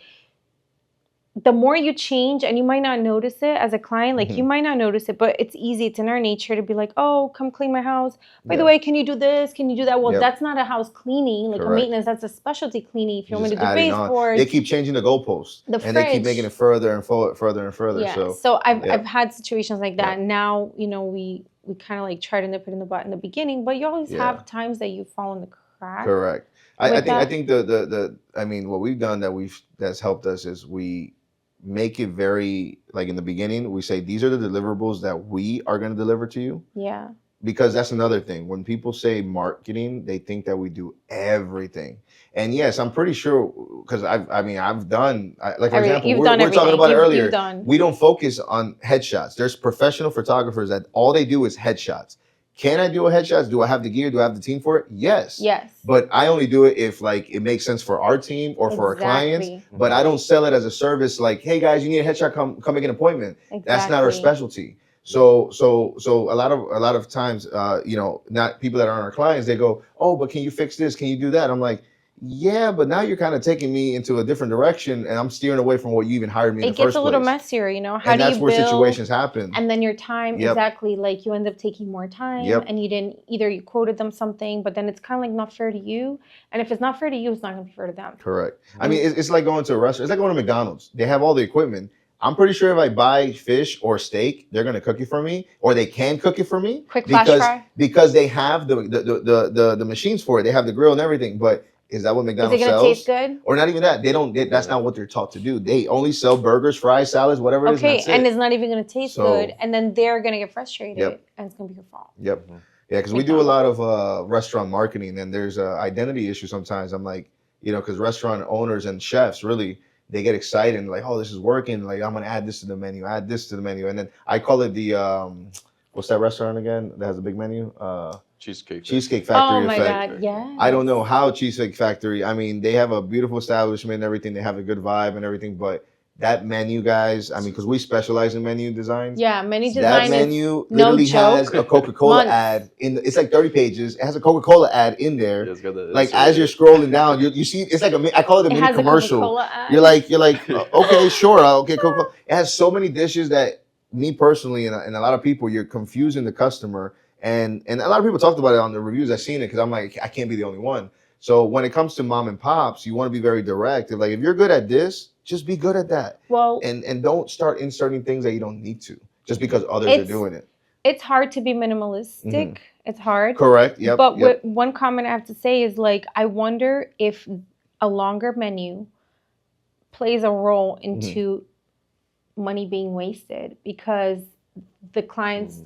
the more you change, and you might not notice it as a client, like you might not notice it, but it's easy. It's in our nature to be like, oh, come clean my house. By the way, can you do this? Can you do that? Well, that's not a house cleaning, like a maintenance. That's a specialty cleaning. If you want me to do baseboards. They keep changing the goalposts. They keep making it further and further and further. Yeah. So I've had situations like that. Now, you know, we kind of like try to nip it in the butt in the beginning, but you always have times that you fall in the crack. Correct. I think I mean, what we've done that's helped us is we make it very, like in the beginning, we say, these are the deliverables that we are going to deliver to you. Yeah. Because that's another thing. When people say marketing, they think that we do everything. And yes, I'm pretty sure, because I've done, like for example, we're talking about it earlier. We don't focus on headshots. There's professional photographers that all they do is headshots. Can I do a headshots? Do I have the gear? Do I have the team for it? Yes. But I only do it if like it makes sense for our team or for our clients. But I don't sell it as a service like, hey guys, you need a headshot, come make an appointment. That's not our specialty. So a lot of times, you know, not people that aren't our clients, they go, oh, but can you fix this? Can you do that? I'm like, yeah, but now you're kind of taking me into a different direction, and I'm steering away from what you even hired me in the first place. It gets a little messier, you know. That's where situations happen. And then your time, exactly, like you end up taking more time, and you quoted them something, but then it's kind of like not fair to you. And if it's not fair to you, it's not going to be fair to them. Correct. I mean, it's like going to a restaurant. It's like going to McDonald's. They have all the equipment. I'm pretty sure if I buy fish or steak, they're gonna cook it for me, or they can cook it for me. Quick flash fry. Because they have the machines for it. They have the grill and everything. But is that what McDonald's sells? Is it gonna taste good? Or not even that. That's not what they're taught to do. They only sell burgers, fries, salads, whatever it is. Okay, and it's not even gonna taste good, and then they're gonna get frustrated, and it's gonna be your fault. Yeah, because we do a lot of restaurant marketing, and there's an identity issue sometimes. I'm like, you know, because restaurant owners and chefs really, they get excited and like, oh, this is working. Like, I'm gonna add this to the menu, and then I call it the what's that restaurant again that has a big menu? Cheesecake Factory. Oh my God, yeah. I don't know how Cheesecake Factory. I mean, they have a beautiful establishment and everything. They have a good vibe and everything, but that menu, guys. I mean, because we specialize in menu designs. Yeah, menu design. That menu literally has a Coca-Cola ad in. It's like 30 pages. It has a Coca-Cola ad in there. Like as you're scrolling down, you see it's like I call it a mini commercial. You're like, okay, sure, okay, Coca-Cola. It has so many dishes that me personally and a lot of people, you're confusing the customer. And a lot of people talked about it on the reviews. I've seen it because I'm like, I can't be the only one. So when it comes to mom and pops, you want to be very direct. Like, if you're good at this, just be good at that. Well, and don't start inserting things that you don't need to just because others are doing it. It's hard to be minimalistic. Mm-hmm. It's hard. Correct. Yep. But one comment I have to say is like, I wonder if a longer menu plays a role into money being wasted because the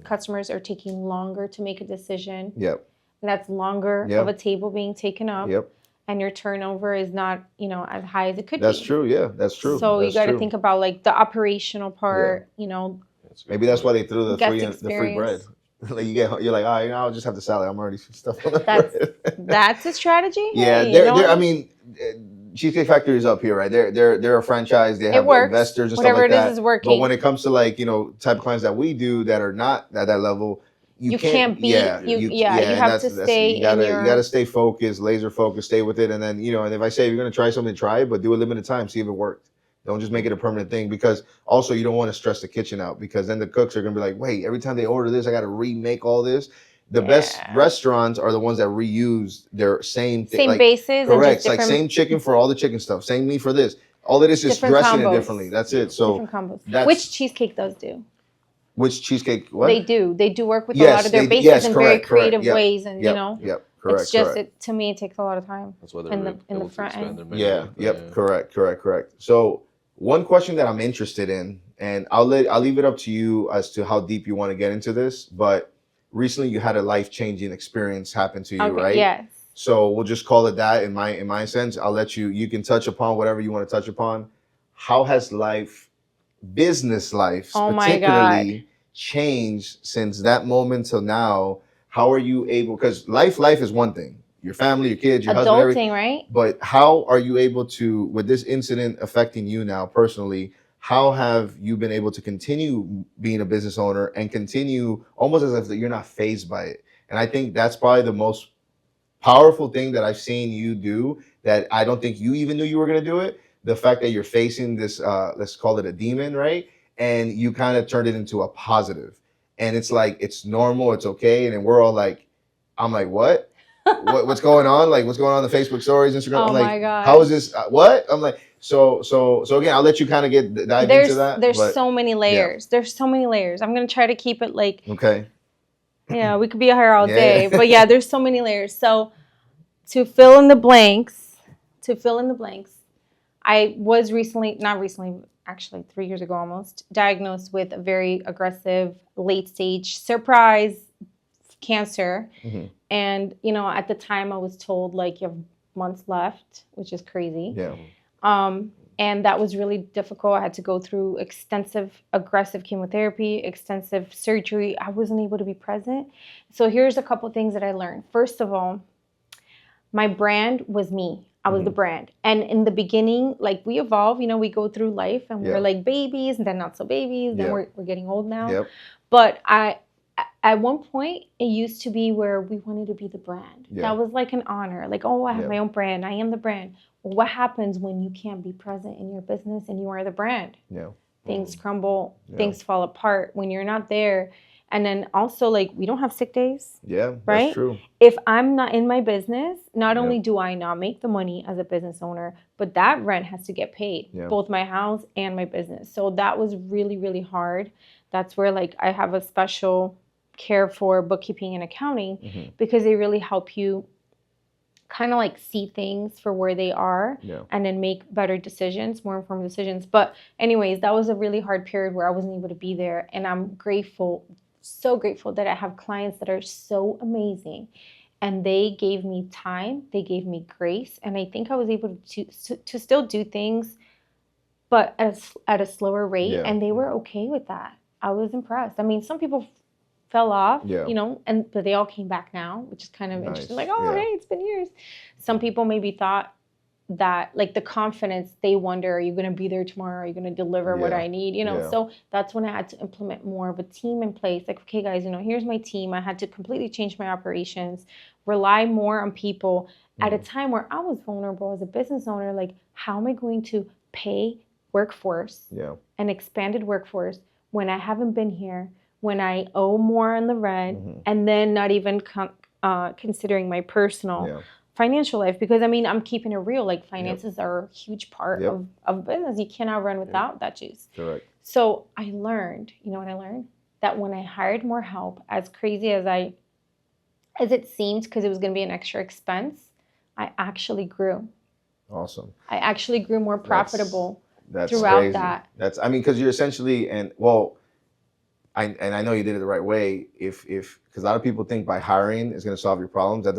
customers are taking longer to make a decision. Yep. And that's longer of a table being taken up. Yep. And your turnover is not, as high as it could be. That's true. Yeah, that's true. So you got to think about like the operational part, Maybe that's why they threw the free bread. Like you're like, all right, I'll just have the salad. I'm already stuffed on the bread. That's a strategy. Yeah, I mean, Cheesecake Factory is up here, right? They're a franchise. They have investors and Whatever stuff like that. It is working. But when it comes to like type of clients that we do that are not at that level, you can't be. You have to stay. You gotta stay focused, laser focused, stay with it, and then and if I say you're gonna try something, try it, but do a limited time, see if it worked. Don't just make it a permanent thing, because also you don't want to stress the kitchen out, because then the cooks are going to be like, wait, every time they order this, I got to remake all this. The best restaurants are the ones that reuse their same thing. Same bases. Correct. It's like same chicken for all the chicken stuff. Same meat for this. All it is dressing it differently. That's it. So different combos. Which cheesecake does do? Which cheesecake? What? They do work with a lot of their bases in very creative ways, and you know. Yep. Correct. It's just to me, it takes a lot of time. That's why they're in the front end. Yeah. Yep. Correct. So one question that I'm interested in, and I'll leave it up to you as to how deep you want to get into this, but recently you had a life-changing experience happen to you, right? Yes. So we'll just call it that in my sense. I'll let you can touch upon whatever you want to touch upon. How has business life particularly changed since that moment till now? How are you able, because life is one thing. Your family, your kids, your husband, everything, right? But how are you able to, with this incident affecting you now personally, how have you been able to continue being a business owner and continue almost as if you're not fazed by it? And I think that's probably the most powerful thing that I've seen you do, that I don't think you even knew you were going to do it. The fact that you're facing this, let's call it a demon, right? And you kind of turned it into a positive. And it's like, it's normal, it's okay. And then we're all like, I'm like, what? What's going on? Like, what's going on in the Facebook stories, Instagram? Oh I'm like, my God. How is this? What? I'm like, so again, I'll let you kind of dive into that. There's so many layers. Yeah. There's so many layers. I'm going to try to keep it like, okay. Yeah, we could be here all day, but yeah, there's so many layers. So to fill in the blanks, I was actually 3 years ago almost, diagnosed with a very aggressive late stage surprise cancer. Mm-hmm. And, you know, at the time I was told like you have months left, which is crazy. Yeah. And that was really difficult. I had to go through extensive aggressive chemotherapy, extensive surgery. I wasn't able to be present. So here's a couple things that I learned. First of all, my brand was me. I was the brand. And in the beginning, like we evolve, you know, we go through life and we're like babies and then not so babies. Then we're getting old now. Yep. But at one point, it used to be where we wanted to be the brand. Yeah. That was like an honor. Like, oh, I have my own brand. I am the brand. Well, what happens when you can't be present in your business and you are the brand? Yeah. Things crumble. Yeah. Things fall apart when you're not there. And then also, like, we don't have sick days. Yeah, right? That's true. If I'm not in my business, not only do I not make the money as a business owner, but that rent has to get paid, both my house and my business. So that was really, really hard. That's where, like, I have a special care for bookkeeping and accounting because they really help you kind of like see things for where they are and then make better decisions, more informed decisions. But anyways, that was a really hard period where I wasn't able to be there. And I'm grateful, so grateful that I have clients that are so amazing. And they gave me time, they gave me grace. And I think I was able to still do things, but at a slower rate. Yeah. And they were okay with that. I was impressed. I mean, some people fell off, you know, but they all came back now, which is kind of interesting. Like, oh, hey, it's been years. Some people maybe thought that, like, the confidence, they wonder, are you going to be there tomorrow? Are you going to deliver what I need? You know, so that's when I had to implement more of a team in place. Like, okay, guys, you know, here's my team. I had to completely change my operations, rely more on people at a time where I was vulnerable as a business owner. Like, how am I going to pay workforce, an expanded workforce, when I haven't been here, when I owe more on the rent, and then not even considering my personal financial life? Because, I mean, I'm keeping it real. Like, finances are a huge part of business. You cannot run without that juice. Correct. So I learned, you know what I learned? That when I hired more help, as crazy as it seemed, because it was going to be an extra expense, I actually grew. Awesome. I actually grew more profitable that's throughout crazy. that. I mean, because you're essentially, I know you did it the right way. Because a lot of people think by hiring is going to solve your problems. That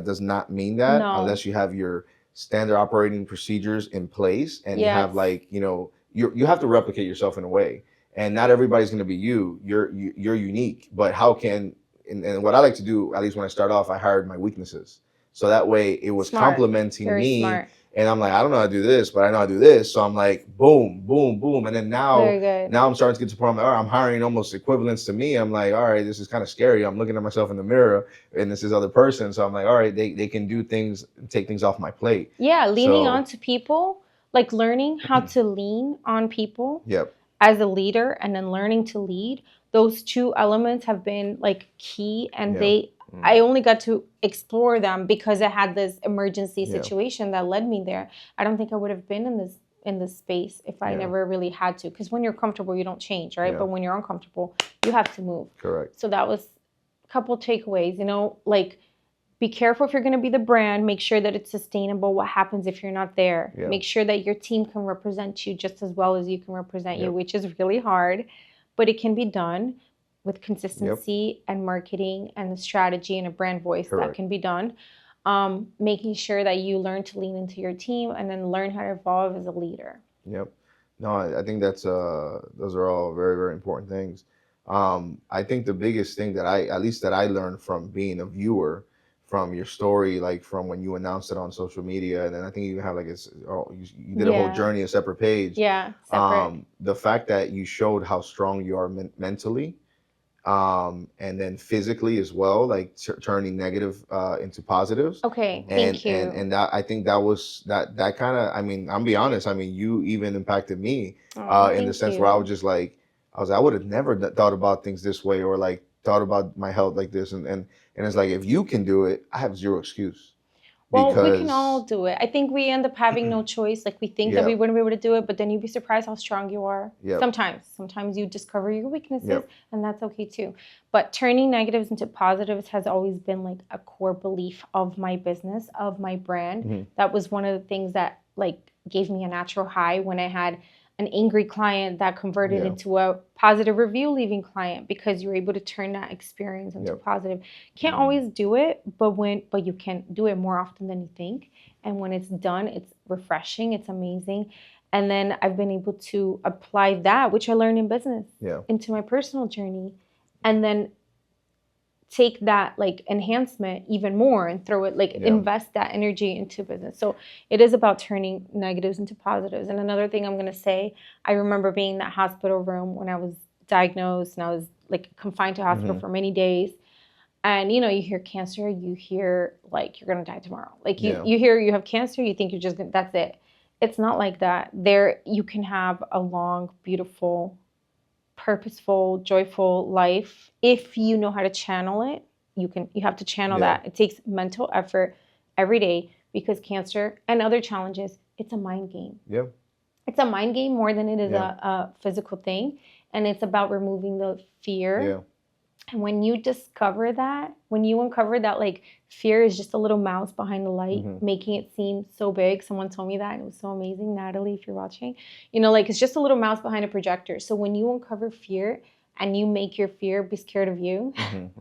does not mean that, unless you have your standard operating procedures in place and you have, like, you know, you have to replicate yourself in a way. And not everybody's going to be you. You're unique. But how can, and what I like to do, at least when I start off, I hired my weaknesses. So that way it was complementing me. Smart. And I'm like, I don't know how to do this, but I know how to do this. So I'm like, boom, boom, boom. And then now I'm starting to get to the point where I'm hiring almost equivalents to me. I'm like, all right, this is kind of scary. I'm looking at myself in the mirror and this is other person. So I'm like, all right, they can do things, take things off my plate. Yeah, leaning on to people like learning how to lean on people Yep. as a leader and then learning to lead, those two elements have been like key, and I only got to explore them because I had this emergency situation that led me there. I don't think I would have been in this space if I never really had to, because when you're comfortable you don't change, right? But when you're uncomfortable you have to move. Correct. So that was a couple takeaways, you know, like be careful if you're going to be the brand. Make sure that it's sustainable. What happens if you're not there? Make sure that your team can represent you just as well as you can represent you, which is really hard, but it can be done with consistency and marketing and the strategy and a brand voice. That can be done. Making sure that you learn to lean into your team and then learn how to evolve as a leader. Yep. No, I think that's those are all very, very important things. I think the biggest thing that I learned from being a viewer from your story, like from when you announced it on social media, and then I think you have like you did a whole journey, a separate page. Yeah, separate. The fact that you showed how strong you are mentally, and then physically as well, like turning negative into positives. Okay, and, thank you. And that, I think that was that kind of, I mean, I'm be honest, I mean, you even impacted me in the sense where I was just like, I would have never thought about things this way, or like thought about my health like this, and it's like, if you can do it, I have zero excuse. Well, we can all do it. I think we end up having no choice. Like we think that we wouldn't be able to do it, but then you'd be surprised how strong you are. Sometimes you discover your weaknesses, and that's okay too. But turning negatives into positives has always been like a core belief of my business, of my brand. That was one of the things that like gave me a natural high when I had an angry client that converted into a positive review leaving client, because you're able to turn that experience into positive. Can't always do it, but you can do it more often than you think. And when it's done, it's refreshing, it's amazing. And then I've been able to apply that, which I learned in business, into my personal journey, and then take that like enhancement even more and throw it, like invest that energy into business. So it is about turning negatives into positives. And another thing I'm going to say, I remember being in that hospital room when I was diagnosed and I was like confined to hospital for many days. And, you know, you hear cancer, you hear like you're going to die tomorrow. Like you hear you have cancer, you think you're just going to, that's it. It's not like that. There, you can have a long, beautiful, purposeful, joyful life if you know how to channel it. You have to channel that. It takes mental effort every day, because cancer and other challenges, it's a mind game. It's a mind game more than it is a physical thing, and it's about removing the fear. And when you discover that, when you uncover that, like fear is just a little mouse behind the light, making it seem so big. Someone told me that, and it was so amazing. Natalie, if you're watching, you know, like it's just a little mouse behind a projector. So when you uncover fear and you make your fear be scared of you, and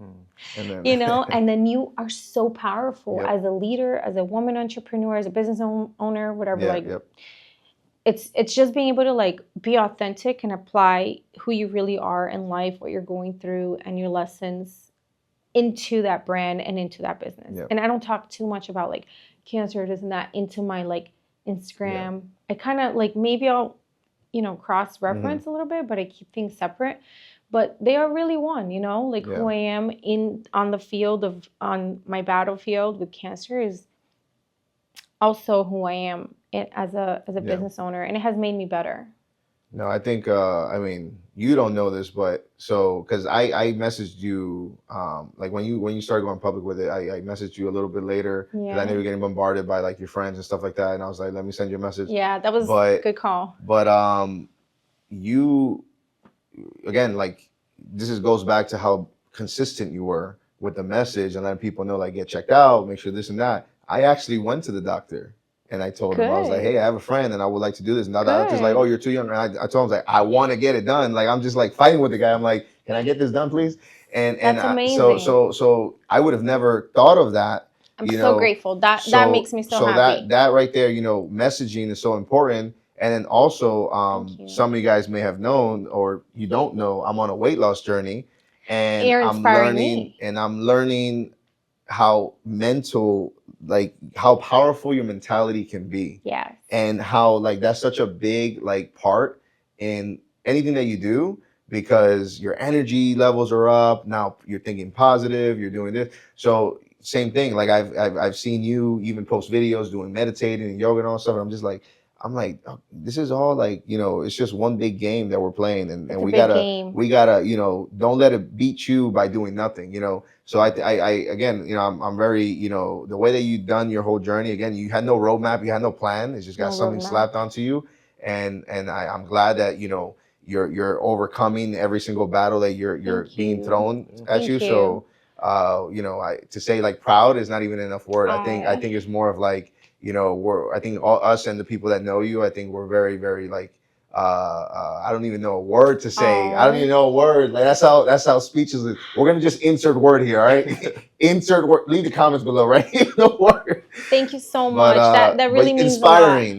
then, you know, and then you are so powerful as a leader, as a woman entrepreneur, as a business owner, whatever. It's just being able to like be authentic and apply who you really are in life, what you're going through, and your lessons into that brand and into that business. And I don't talk too much about like cancer, this and that into my like Instagram. I kind of like, maybe I'll, you know, cross reference a little bit, but I keep things separate. But they are really one, you know, like who I am on my battlefield with cancer is also who I am as a business owner, and it has made me better. No, I think, I mean, you don't know this, but so, because I messaged you, like when you started going public with it, I messaged you a little bit later, because I knew you were getting bombarded by like your friends and stuff like that, and I was like, let me send you a message. Yeah, that was a good call. But you, again, like goes back to how consistent you were with the message and letting people know, like, get checked out, make sure this and that. I actually went to the doctor. And I told him, I was like, hey, I have a friend and I would like to do this. And the doctor's like, oh, you're too young. And I told him, like, I want to get it done. Like, I'm just like fighting with the guy. I'm like, can I get this done, please? And that's amazing. So I would have never thought of that. I'm so grateful. That makes me so happy. So that right there, you know, messaging is so important. And then also, some of you guys may have known, or you don't know, I'm on a weight loss journey, and I'm learning how mental, like how powerful your mentality can be. Yes. And how like that's such a big like part in anything that you do, because your energy levels are up. Now you're thinking positive, you're doing this. So same thing, like I've seen you even post videos doing meditating and yoga and all stuff. And I'm just like, I'm like, oh, this is all like, it's just one big game that we're playing, and we gotta, don't let it beat you by doing nothing, So I again, I'm very, the way that you've done your whole journey. Again, you had no roadmap, you had no plan. It's just got something slapped onto you, and I'm glad that you're overcoming every single battle that you're being thrown at you. So, to say like proud is not even enough word. I think it's more of like, I think all us and the people that know you, I think we're very, very like, I don't even know a word to say. I don't even know a word. Like that's how speeches. We're gonna just insert word here, all right? Insert word. Leave the comments below, right? No word. Thank you so much. That really means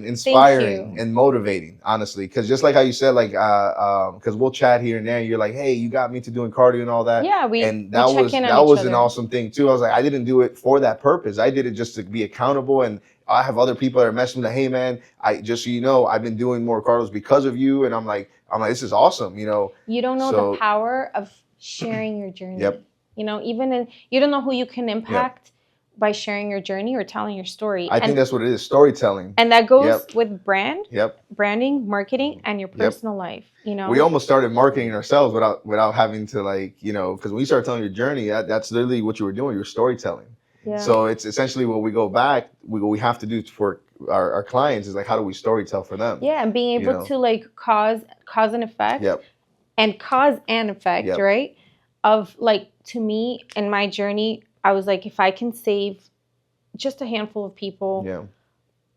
inspiring and motivating, honestly. Because just like how you said, like, because we'll chat here and there. And you're like, hey, you got me to doing cardio and all that. Yeah, that was an awesome thing too. I was like, I didn't do it for that purpose. I did it just to be accountable, and I have other people that are messaging me like, hey man, just so you know, I've been doing more cardio because of you, and I'm like, this is awesome. You don't know the power of sharing your journey. Yep. You don't know who you can impact by sharing your journey or telling your story. I think that's what it is, storytelling. And that goes with branding, marketing, and your personal life. We almost started marketing ourselves without having to, like, because when you start telling your journey, that's literally what you were doing. You were storytelling. Yeah. So it's essentially what we go back, we have to do for our clients is like, how do we storytell for them? Yeah, and being able to like cause and effect. Yep. And cause and effect, right? Of like, to me in my journey, I was like, if I can save just a handful of people,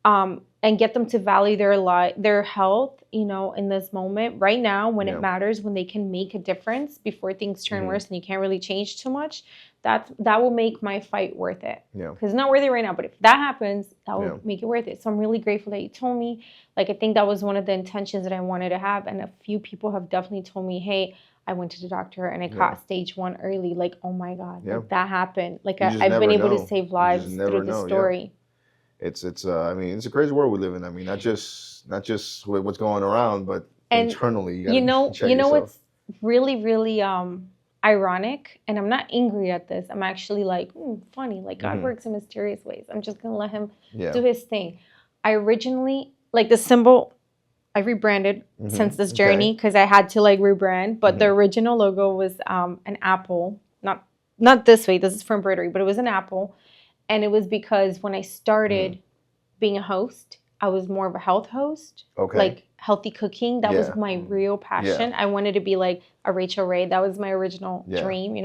and get them to value their health, in this moment right now when it matters, when they can make a difference before things turn worse and you can't really change too much, that will make my fight worth it. Yeah. Because it's not worth it right now, but if that happens, that will make it worth it. So I'm really grateful that you told me. Like, I think that was one of the intentions that I wanted to have, and a few people have definitely told me, hey, I went to the doctor and I caught stage 1 early. Like, oh my God, like that happened. Like I've been able to save lives through the story. Yeah. It's I mean, it's a crazy world we live in. I mean, not just with what's going around, but internally. You know what's really, really ironic, and I'm not angry at this. I'm actually like, funny. Like God works in mysterious ways. I'm just gonna let him do his thing. I originally, like, the symbol, I rebranded since this journey because I had to like rebrand. But the original logo was an apple, not this way. This is for embroidery, but it was an apple, and it was because when I started being a host, I was more of a health host, like healthy cooking. That was my real passion. I wanted to be like a Rachel Ray. That was my original dream,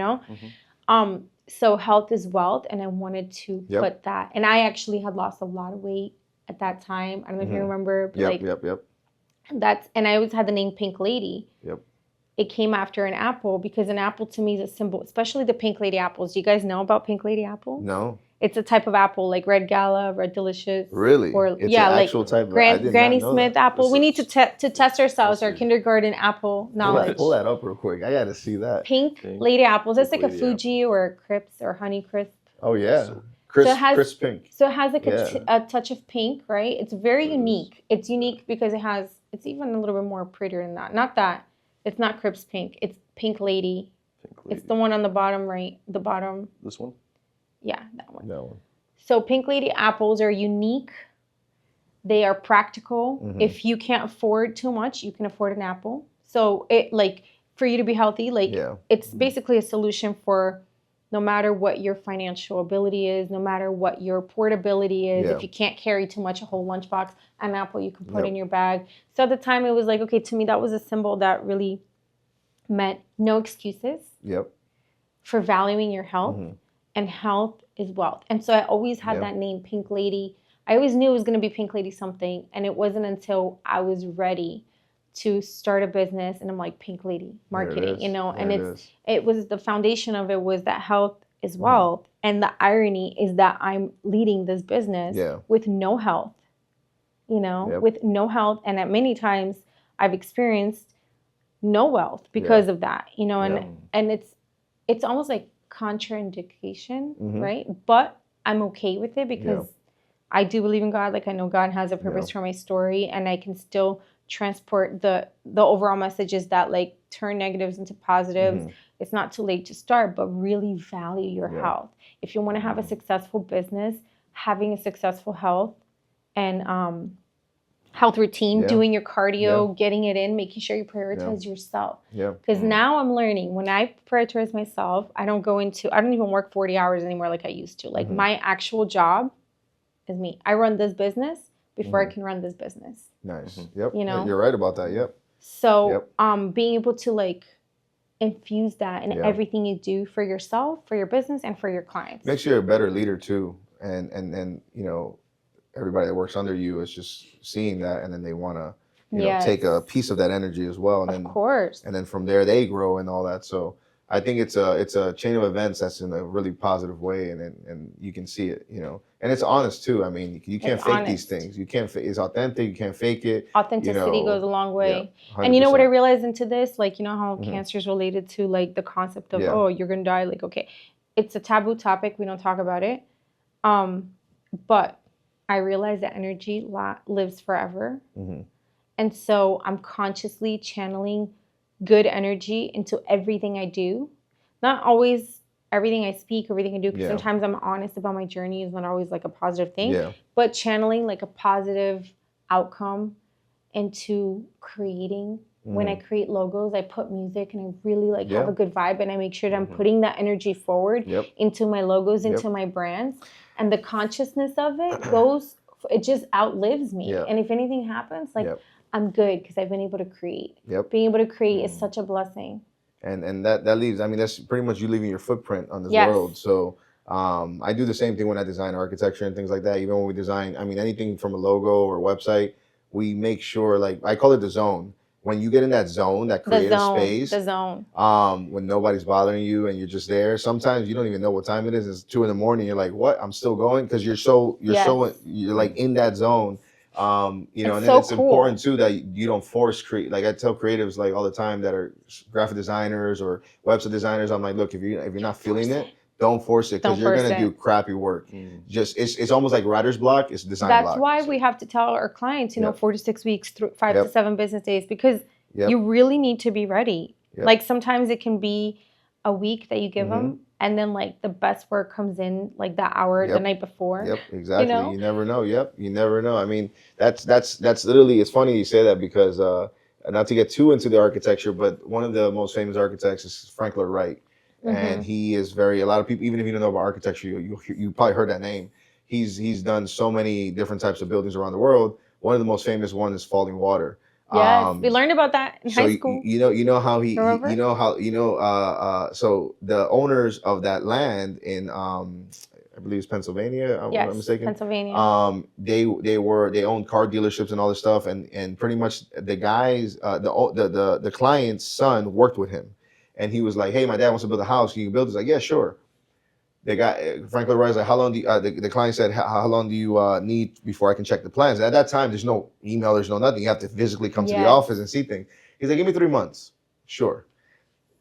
So health is wealth, and I wanted to put that. And I actually had lost a lot of weight at that time. I don't know if you remember, but and I always had the name Pink Lady. Yep. It came after an apple because an apple to me is a symbol, especially the Pink Lady apples. Do you guys know about Pink Lady apple? No. It's a type of apple, like Red Gala, Red Delicious. Really? Or it's an actual type of Granny Smith apple. We need to test ourselves, our kindergarten apple knowledge. Pull that up real quick. I got to see that. Pink Lady apples. It's like a Fuji or a Crisp or Honey Crisp. Oh, yeah. Crisp pink. So it has like a touch of pink, right? It's very unique. It's unique because it's even a little bit more prettier than that. Not that. It's not Crisp pink. It's Pink Lady. It's the one on the bottom right. The bottom. This one? Yeah, that one. That one. So Pink Lady apples are unique. They are practical. If you can't afford too much, you can afford an apple. So it, like, for you to be healthy, like it's basically a solution for no matter what your financial ability is, no matter what your portability is. If you can't carry too much, a whole lunchbox, an apple you can put in your bag. So at the time it was like, okay, to me that was a symbol that really meant no excuses for valuing your health. And health is wealth. And so I always had that name, Pink Lady. I always knew it was going to be Pink Lady something. And it wasn't until I was ready to start a business and I'm like, Pink Lady marketing, and it was the foundation of it was that health is wealth. And the irony is that I'm leading this business with no health, with no health. And at many times I've experienced no wealth because of that, and it's almost like contraindication, right? But I'm okay with it because I do believe in God. Like, I know God has a purpose for my story, and I can still transport the overall message is that, like, turn negatives into positives. It's not too late to start, but really value your health. If you want to have a successful business, having a successful health and health routine, doing your cardio, getting it in, making sure you prioritize yourself. Because now I'm learning when I prioritize myself, I don't even work 40 hours anymore like I used to. Like my actual job is me. I run this business before I can run this business. Nice. Yep. You know? You're right about that. Yep. So being able to like infuse that in everything you do for yourself, for your business, and for your clients. Makes you a better leader too. And you know, everybody that works under you is just seeing that, and then they want to, you know, take a piece of that energy as well. And of course. And then from there they grow and all that. So I think it's a chain of events that's in a really positive way, and you can see it, you know, and it's honest too. I mean, you can't fake these things. You can't. It's authentic. You can't fake it. Authenticity goes a long way. Yeah, and you know what I realized into this, like, you know how cancer is related to like the concept of oh, you're gonna die. Like, okay, it's a taboo topic. We don't talk about it. But I realized that energy lives forever, and so I'm consciously channeling good energy into everything I do. Not always everything I speak, everything I do, because sometimes I'm honest about my journey is not always like a positive thing, but channeling like a positive outcome into creating. When I create logos, I put music and I really like have a good vibe, and I make sure that I'm putting that energy forward into my logos, into my brands, and the consciousness of it just outlives me. And if anything happens, like I'm good because I've been able to create. Being able to create is such a blessing. And that leaves, I mean, that's pretty much you leaving your footprint on this world. So I do the same thing when I design architecture and things like that. Even when we design, I mean, anything from a logo or website, we make sure, like, I call it the zone. When you get in that zone, that creative space, when nobody's bothering you and you're just there, sometimes you don't even know what time it is. It's 2 a.m. You're like, what? I'm still going? Because you're like in that zone. You know, and then it's important too that you don't force create. Like I tell creatives like all the time that are graphic designers or website designers, I'm like, look, if you're not feeling it, don't force it, because you're gonna do crappy work. Just it's almost like writer's block. It's design block. That's why we have to tell our clients, you know, 4 to 6 weeks, 5 to 7 business days, because you really need to be ready. Like sometimes it can be a week that you give them, and then like the best work comes in like that hour the night before. Exactly. You know? You never know. You never know. I mean, that's literally. It's funny you say that because not to get too into the architecture, but one of the most famous architects is Frank Lloyd Wright. And he is a lot of people, even if you don't know about architecture, you probably heard that name. He's done so many different types of buildings around the world. One of the most famous one is Falling Water. Yes, we learned about that in high school. You know how so the owners of that land in I believe it's Pennsylvania. I'm not mistaken. Pennsylvania. They owned car dealerships and all this stuff, and pretty much the guys, the client's son worked with him. And he was like, hey, my dad wants to build a house. Can you build this? Like, yeah, sure. The guy, Frank Lloyd Wright's like, how long do you, the client said, how long do you need before I can check the plans? At that time, there's no email, there's no nothing. You have to physically come to the office and see things. He's like, give me 3 months. Sure.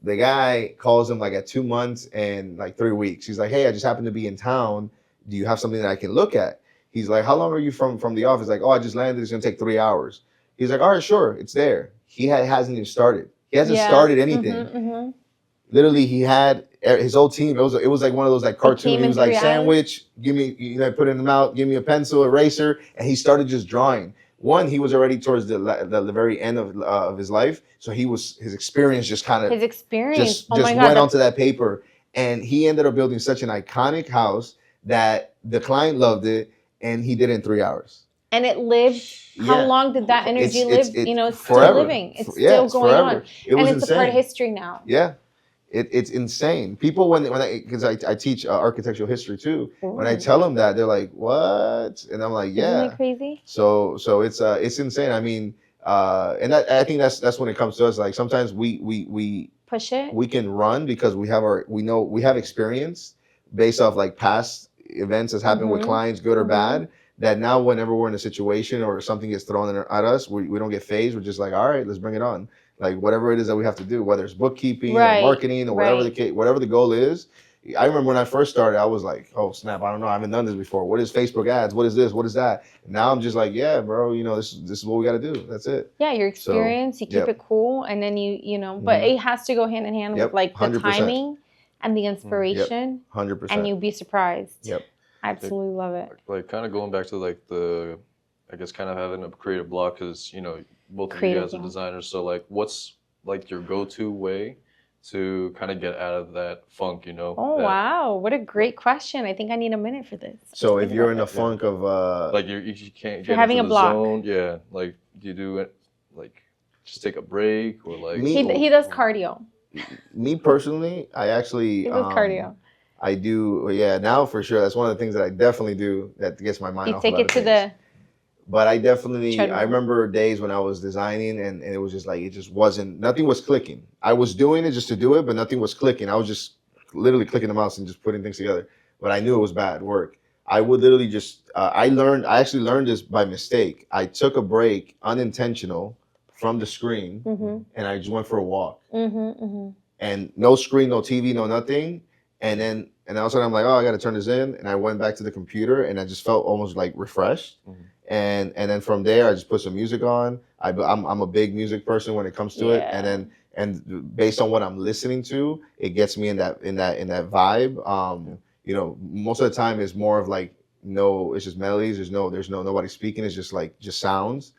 The guy calls him like at 2 months and like 3 weeks. He's like, hey, I just happen to be in town. Do you have something that I can look at? He's like, how long are you from the office? Like, oh, I just landed. It's going to take 3 hours. He's like, all right, sure. It's there. He hasn't even started. He hasn't started anything. Literally, he had his whole team. It was like one of those like cartoons. He was like, sandwich, give me, put it in the mouth, give me a pencil, eraser, and he started just drawing. One, he was already towards the very end of his life, so his experience just kind of just went onto that paper, and he ended up building such an iconic house that the client loved it, and he did it in 3 hours. And it lived. How long did that energy live? It's still living. It's still going on. And it's a part of history now. Yeah. It's insane. People, because I teach architectural history too. Ooh. When I tell them that, they're like, what? And I'm like, yeah. Isn't that crazy? So it's insane. I mean, and I think that's when it comes to us. Like sometimes we push it. We can run because we have experience based off like past events that's happened with clients, good or bad. That now whenever we're in a situation or something gets thrown at us, we don't get phased. We're just like, all right, let's bring it on. Like whatever it is that we have to do, whether it's bookkeeping or marketing or whatever the goal is. I remember when I first started, I was like, oh snap, I don't know, I haven't done this before. What is Facebook ads? What is this? What is that? And now I'm just like, yeah, bro, this is what we got to do. That's it. Yeah, your experience, you keep it cool, and then you know, but it has to go hand in hand with like the 100%. Timing and the inspiration. 100%. And you'd be surprised. Yep. I absolutely love it. Like kind of going back to like the I guess kind of having a creative block because, you know, both of you Creative guys are block. designers. So like, what's like your go-to way to kind of get out of that funk, you know? Oh, wow. What a great question. I think I need a minute for this. So Let's if think you're about in a this. funk of like you can't If get you're having into a the block. zone, yeah. Like, do you do it like just take a break or like? He does cardio. me personally, I actually He does cardio. I do, yeah. Now for sure, that's one of the things that I definitely do that gets my mind You off. take a lot it of to things. the But I definitely, treadmill. I remember days when I was designing and it was just like, it just wasn't, nothing was clicking. I was doing it just to do it, but nothing was clicking. I was just literally clicking the mouse and just putting things together. But I knew it was bad work. I would literally just, I actually learned this by mistake. I took a break, unintentional, from the screen and I just went for a walk. And no screen, no TV, no nothing. And then, all of a sudden I'm like, oh, I got to turn this in. And I went back to the computer and I just felt almost like refreshed. And then from there, I just put some music on. I'm a big music person when it comes to it. And based on what I'm listening to, it gets me in that vibe. You know, most of the time it's more of like, no, it's just melodies. There's nobody speaking. It's just sounds.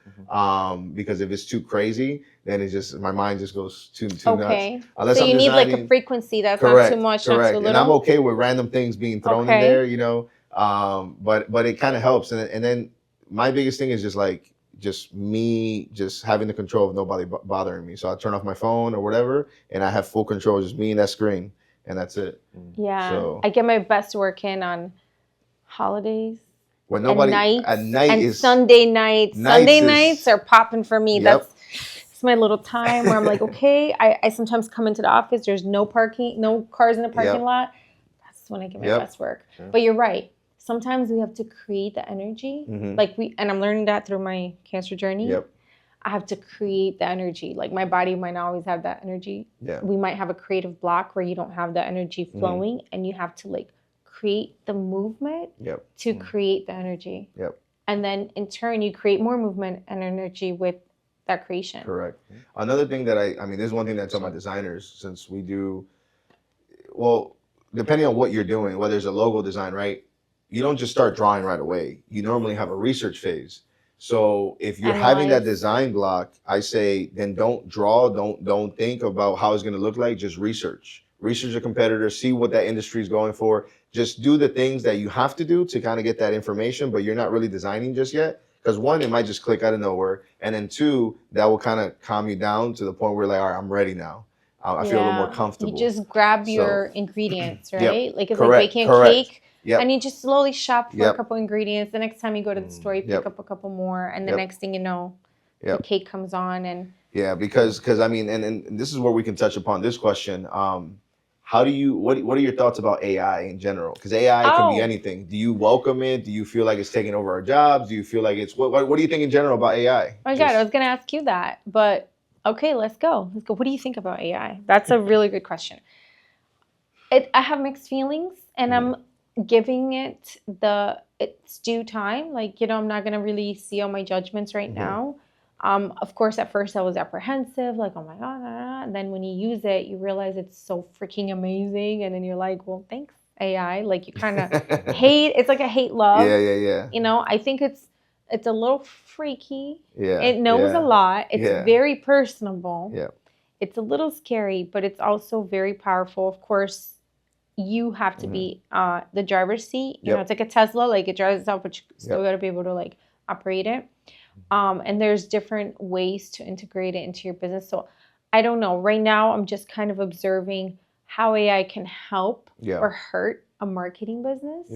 Because if it's too crazy, then it's just, my mind just goes too nuts. Unless so I'm you need like designing, a frequency that's correct, not too much, correct. not too little. And I'm okay with random things being thrown in there, you know. But it kind of helps. And then my biggest thing is just me having the control of nobody bothering me. So I turn off my phone or whatever, and I have full control, just me and that screen, and that's it. Yeah. So I get my best work in on holidays. When nobody and night and is Sunday nights. Sunday nights are popping for me. Yep. That's my little time where I'm like, okay. I sometimes come into the office. There's no parking, no cars in the parking lot. That's when I get my best work. Sure. But you're right. Sometimes we have to create the energy. And I'm learning that through my cancer journey. I have to create the energy. Like my body might not always have that energy. We might have a creative block where you don't have the energy flowing, and you have to like create the movement to create the energy. And then in turn, you create more movement and energy with that creation. Correct. Another thing that I mean, there's one thing that I tell my designers, since we do, well, depending on what you're doing, whether it's a logo design, right? You don't just start drawing right away. You normally have a research phase. So if you're having that design block, I say, then don't draw, don't think about how it's going to look like, just research. Research your competitors, see what that industry is going for. Just do the things that you have to do to kind of get that information, but you're not really designing just yet. Because one, it might just click out of nowhere. And then two, that will kind of calm you down to the point where like, all right, I'm ready now. I feel a little more comfortable. You just grab your ingredients, right? Like it's correct, like baking a cake. Yep. And you just slowly shop for a couple ingredients. The next time you go to the store, you pick up a couple more. And the next thing you know, the cake comes on. And because I mean, and this is where we can touch upon this question. How do you, what are your thoughts about AI in general? Because AI can be anything. Do you welcome it? Do you feel like it's taking over our jobs? Do you feel like it's, what do you think in general about AI? Oh my God, I was going to ask you that. But okay, let's go. What do you think about AI? That's a really good question. I have mixed feelings, and I'm giving it its due time. Like, you know, I'm not going to really seal my judgments right now. Of course, at first I was apprehensive, like, oh my God. And then when you use it, you realize it's so freaking amazing. And then you're like, well, thanks, AI. Like, you kind of hate, it's like a hate love. Yeah. You know, I think it's a little freaky. Yeah. It knows a lot. It's very personable. Yeah. It's a little scary, but it's also very powerful. Of course, you have to be the driver's seat. You know, it's like a Tesla, like it drives itself, but you still got to be able to like operate it. And there's different ways to integrate it into your business. So I don't know. Right now, I'm just kind of observing how AI can help or hurt a marketing business.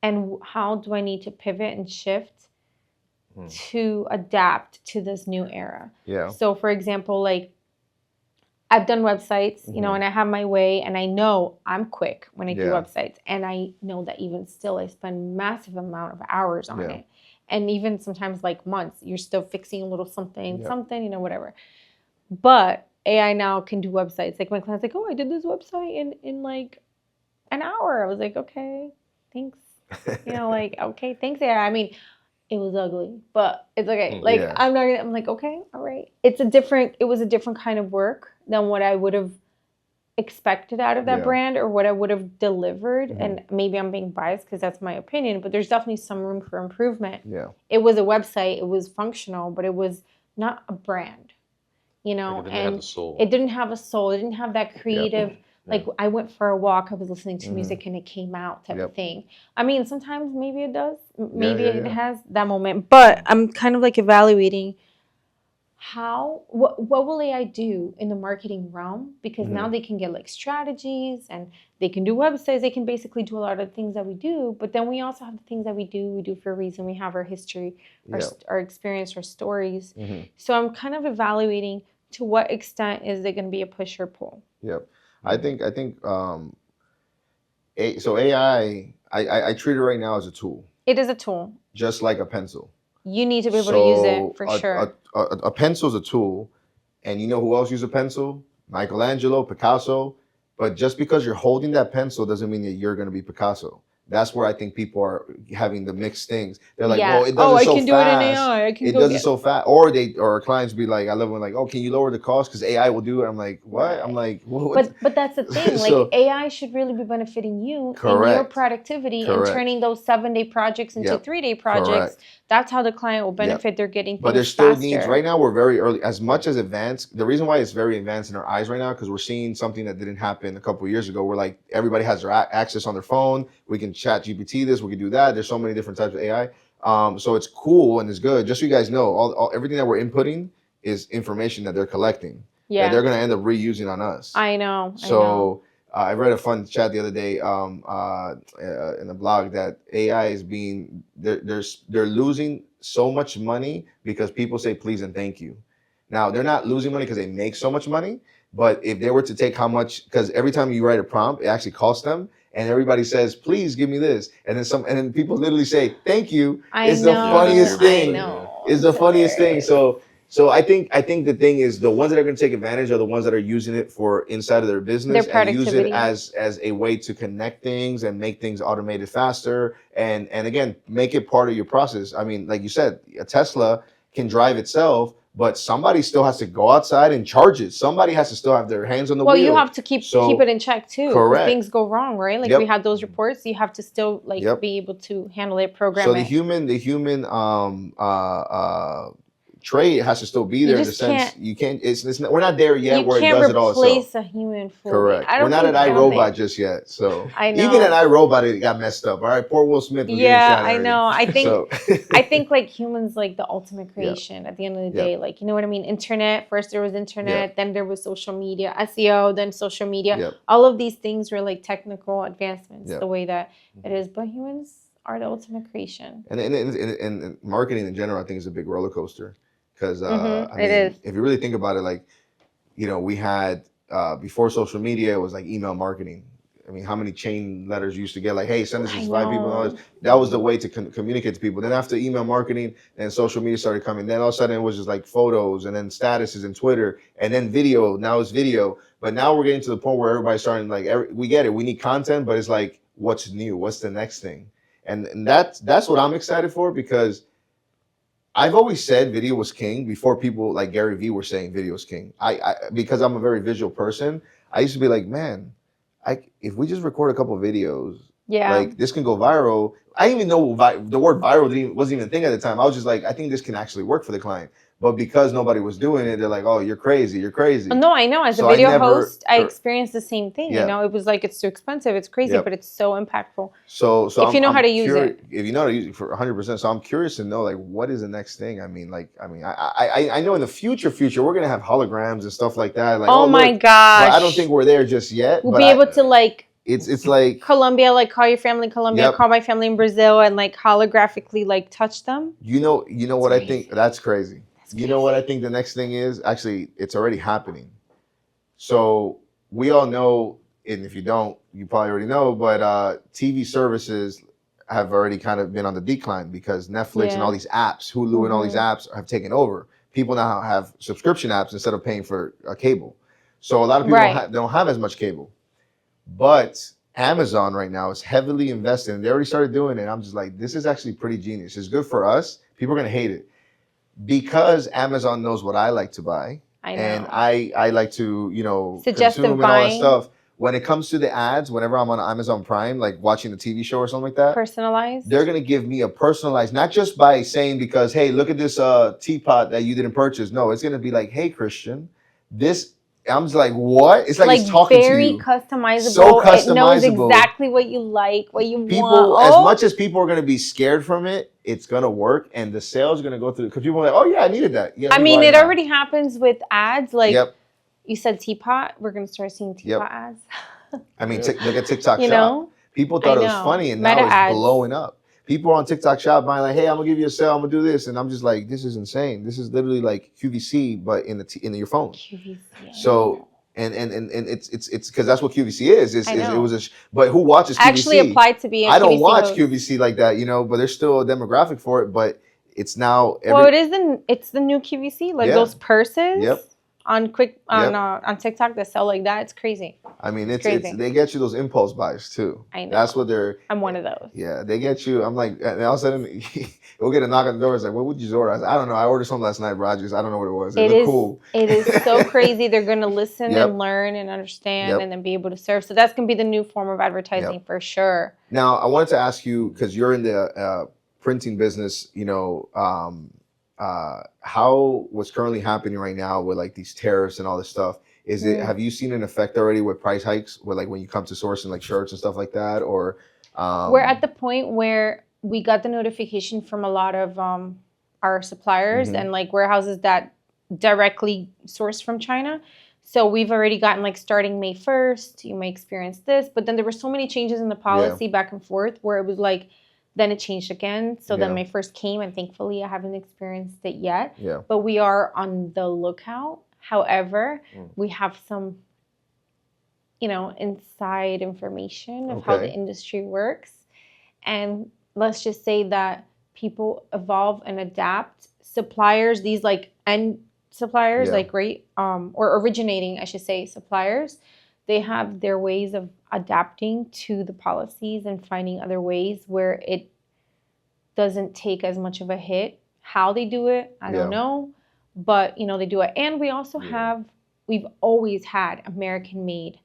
And how do I need to pivot and shift to adapt to this new era? So for example, like I've done websites, you know, and I have my way, and I know I'm quick when I do websites. And I know that even still, I spend massive amount of hours on it. And even sometimes like months, you're still fixing a little something, you know, whatever. But AI now can do websites. Like my client's like, oh, I did this website in like an hour. I was like, okay, thanks. You know, like, okay, thanks, AI. I mean, it was ugly, but it's okay. Like, I'm like, okay, all right. It was a different kind of work than what I would have expected out of that brand or what I would have delivered. And maybe I'm being biased because that's my opinion, but there's definitely some room for improvement. Yeah. It was a website, it was functional, but it was not a brand, you know, Like and it didn't have a soul. It didn't have that creative, like I went for a walk, I was listening to music and it came out type of thing. I mean, sometimes maybe it does, maybe it has that moment, but I'm kind of like evaluating what will AI do in the marketing realm? Because now they can get like strategies and they can do websites. They can basically do a lot of the things that we do. But then we also have the things that we do for a reason. We have our history, our experience, our stories. So I'm kind of evaluating to what extent is it going to be a push or pull. Yep. I think so AI, I treat it right now as a tool. It is a tool. Just like a pencil. You need to be able to use it for sure. A pencil is a tool, and you know who else used a pencil? Michelangelo, Picasso. But just because you're holding that pencil doesn't mean that you're going to be Picasso. That's where I think people are having the mixed things. They're like, well, it does it so fast. Do it in AI. It does it so fast. Or our clients be like, I love when like, oh, can you lower the cost because AI will do it? I'm like, what? Right. I'm like, what? But that's the thing. Like AI should really be benefiting you in your productivity and turning those 7-day projects into 3-day projects. That's how the client will benefit. They're getting things But there's still needs. Right now, we're very early. As much as advanced, the reason why it's very advanced in our eyes right now, because we're seeing something that didn't happen a couple of years ago. Where like everybody has their access on their phone. We can chat GPT this, we can do that. There's so many different types of AI. So it's cool and it's good. Just so you guys know, everything that we're inputting is information that they're collecting. Yeah. That they're going to end up reusing on us. I know. So I read a fun chat the other day in a blog that AI is being, they're losing so much money because people say please and thank you. Now, they're not losing money because they make so much money, but if they were to take how much, because every time you write a prompt, it actually costs them. And everybody says, please give me this. And then people literally say, thank you. It's the funniest thing. It's the funniest thing. So I think the thing is the ones that are going to take advantage are the ones that are using it for inside of their business and use it as a way to connect things and make things automated faster. And again, make it part of your process. I mean, like you said, a Tesla can drive itself, but somebody still has to go outside and charge it. Somebody has to still have their hands on the wheel. Well, you have to keep it in check too. Correct. Things go wrong, right? Like we had those reports. You have to still be able to handle it, program it. So the human trait has to still be there in the sense you can't. We're not there yet where it does it all itself. You can't replace a human fully. Correct. We're not at iRobot just yet. So I know. Even at iRobot, it got messed up. All right, poor Will Smith. I know. I think like humans like the ultimate creation at the end of the day. Like, you know what I mean? Internet. First there was internet, then there was social media, SEO, then social media. All of these things were like technical advancements. The way that it is, but humans are the ultimate creation. And marketing in general, I think is a big roller coaster. Because I mean, if you really think about it, like, you know, we had before social media, it was like email marketing. I mean, how many chain letters you used to get? Like, hey, send this to 5 people. And all this. That was the way to communicate to people. Then after email marketing, then social media started coming. Then all of a sudden it was just like photos and then statuses and Twitter and then video. Now it's video. But now we're getting to the point where everybody's starting like, we get it. We need content, but it's like, what's new? What's the next thing? And that's what I'm excited for, because I've always said video was king before people like Gary Vee were saying video is king. Because I'm a very visual person, I used to be like, man, if we just record a couple of videos, like this can go viral. I didn't even know the word viral wasn't even a thing at the time. I was just like, I think this can actually work for the client. But because nobody was doing it, they're like, oh, you're crazy. You're crazy. No, I know. As a video host, I experienced the same thing. You know, it was like, it's too expensive. It's crazy, but it's so impactful. So if you know how to use it. If you know how to use it for 100%. So I'm curious to know, like, what is the next thing? I know in the future, we're going to have holograms and stuff like that. Like, oh my gosh. But I don't think we're there just yet. We'll be able to like, it's like Colombia, like call your family in Colombia, call my family in Brazil, and like holographically like touch them. You know what crazy. I think? That's crazy. You know what I think the next thing is? Actually, it's already happening. So we all know, and if you don't, you probably already know, but TV services have already kind of been on the decline because Netflix and all these apps, Hulu and all these apps have taken over. People now have subscription apps instead of paying for a cable. So a lot of people don't have as much cable. But Amazon right now is heavily invested, and they already started doing it. I'm just like, this is actually pretty genius. It's good for us. People are going to hate it. Because Amazon knows what I like to buy, I know. And I like to, you know, Suggestive consume and all that buying. stuff. When it comes to the ads, whenever I'm on Amazon Prime, like watching a TV show or something like that, Personalized. they're gonna give me a personalized, not just by saying because, hey, look at this teapot that you didn't purchase. No, it's gonna be like, hey, Christian, this. I'm just like, what? It's like it's talking to you. Very customizable. So customizable. It knows exactly what you like, what you people, want. As much as people are gonna be scared from it, it's gonna work, and the sales are gonna go through. Because people are like, oh yeah, I needed that. I mean, it already happens with ads. Like you said, teapot. We're gonna start seeing teapot ads. I mean, look at TikTok you Shop. Know? People thought it was funny, and now it's ads. blowing up. People on TikTok Shop buying like, "Hey, I'm gonna give you a sale. I'm gonna do this," and I'm just like, "This is insane. This is literally like QVC, but in your phone." QVC. So and it's because that's what QVC is. It was but who watches QVC? Actually applied to be. I don't watch QVC like that, you know. But there's still a demographic for it. But it's now. It's the new QVC, like those purses. Yep. On TikTok that sell like that, it's crazy. I mean, it's they get you those impulse buys too. I know. That's what they're. I'm one of those. Yeah, they get you. I'm like, and all of a sudden, we'll get a knock on the door. It's like, what would you order? I don't know. I ordered something last night, Rogers. I don't know what it was. It looked cool. It is so crazy. They're gonna listen and learn and understand and then be able to serve. So that's gonna be the new form of advertising for sure. Now, I wanted to ask you because you're in the printing business. You know. How what's currently happening right now with like these tariffs and all this stuff is it have you seen an effect already with price hikes with like when you come to sourcing like shirts and stuff like that or we're at the point where we got the notification from a lot of our suppliers and like warehouses that directly source from China. So we've already gotten like starting May 1st, you may experience this, but then there were so many changes in the policy back and forth where it was like then it changed again. So then May 1st came, and thankfully I haven't experienced it yet. Yeah. But we are on the lookout. However, we have some, you know, inside information of how the industry works. And let's just say that people evolve and adapt. Suppliers, these like end suppliers, like or originating, I should say, suppliers, they have their ways of adapting to the policies and finding other ways where it doesn't take as much of a hit. How they do it, I don't know. But, you know, they do it. And we also we've always had American-made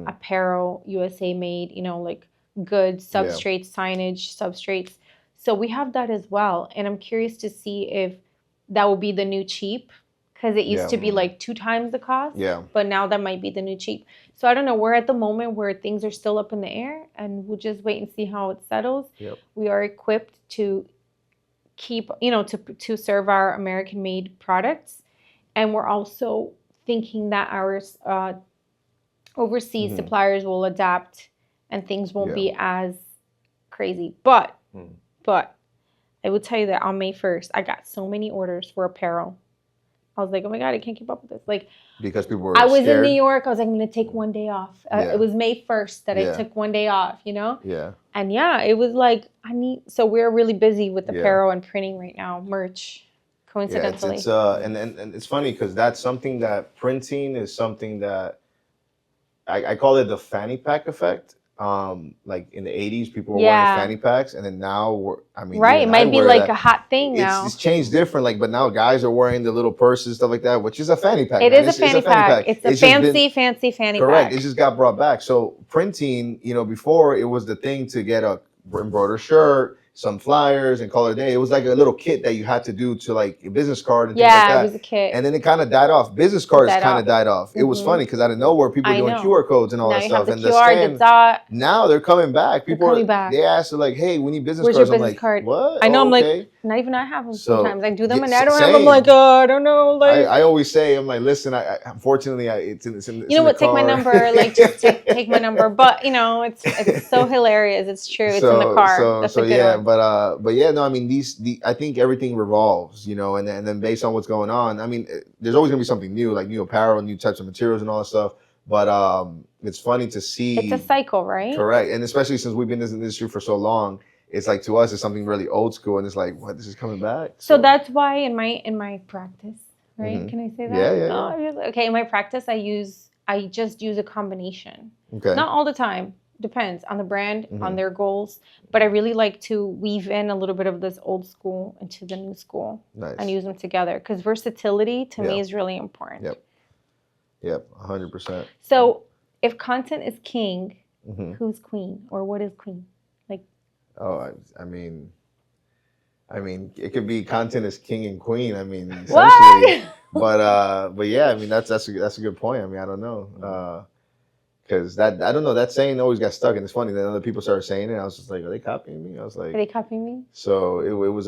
apparel, USA-made, you know, like goods, substrates, signage, substrates. So we have that as well. And I'm curious to see if that will be the new cheap. Because it used to be like 2 times the cost. Yeah. But now that might be the new cheap. So I don't know. We're at the moment where things are still up in the air. And we'll just wait and see how it settles. Yep. We are equipped to keep, you know, to serve our American-made products. And we're also thinking that our overseas suppliers will adapt. And things won't be as crazy. But I will tell you that on May 1st, I got so many orders for apparel. I was like, oh my God, I can't keep up with this. Like, because people were I was scared. in New York. I was like, I'm going to take one day off. It was May 1st that I took one day off, you know? Yeah. And it was like, so we're really busy with apparel and printing right now, merch, coincidentally. Yeah, and it's funny because that's something that printing is something that I call it the fanny pack effect. Like in the 80s, people were wearing fanny packs, and then now it might be like a hot thing now. It's changed different, like, but now guys are wearing the little purses, stuff like that, which is a fanny pack. It is a fanny pack. It's a fancy fanny pack. Correct. It just got brought back. So printing, you know, before it was the thing to get a embroidered shirt, some flyers, and call it a day. It was like a little kit that you had to do to like a business card and things like that. Yeah, it was a kit. And then it kind of died off. Business cards kind of died off. It was funny because out of nowhere, people were doing QR codes and all that stuff. And the QR, the dot. Now they're coming back. People they asked like, "Hey, we need business cards." Where's your business card? What? I know. I'm like, not even I have them sometimes. I do them and I don't have them. I'm like, I don't know. Like, I always say, I'm like, listen. Unfortunately, it's in you know what? Take my number. Like, just take my number. But you know, it's so hilarious. It's true. It's in the car. That's a good one. But yeah, no, I mean, I think everything revolves, you know, and then based on what's going on, I mean, there's always gonna be something new, like new apparel, new types of materials, and all that stuff. But it's funny to see. It's a cycle, right? Correct, and especially since we've been in this industry for so long, it's like to us, it's something really old school, and it's like, what? This is coming back. So that's why in my practice, right? Can I say that? Yeah. Okay, in my practice, I just use a combination. Okay. Not all the time. depends on the brand, on their goals. But I really like to weave in a little bit of this old school into the new school and use them together. Because versatility to me is really important. Yep, 100%. So if content is king, who's queen? Or what is queen? Like, I mean, it could be content is king and queen. I mean, essentially. What? But yeah, I mean, that's a good point. I mean, I don't know. Because I don't know, that saying always got stuck, and it's funny that other people started saying it. I was just like, are they copying me? I was like, are they copying me? So it was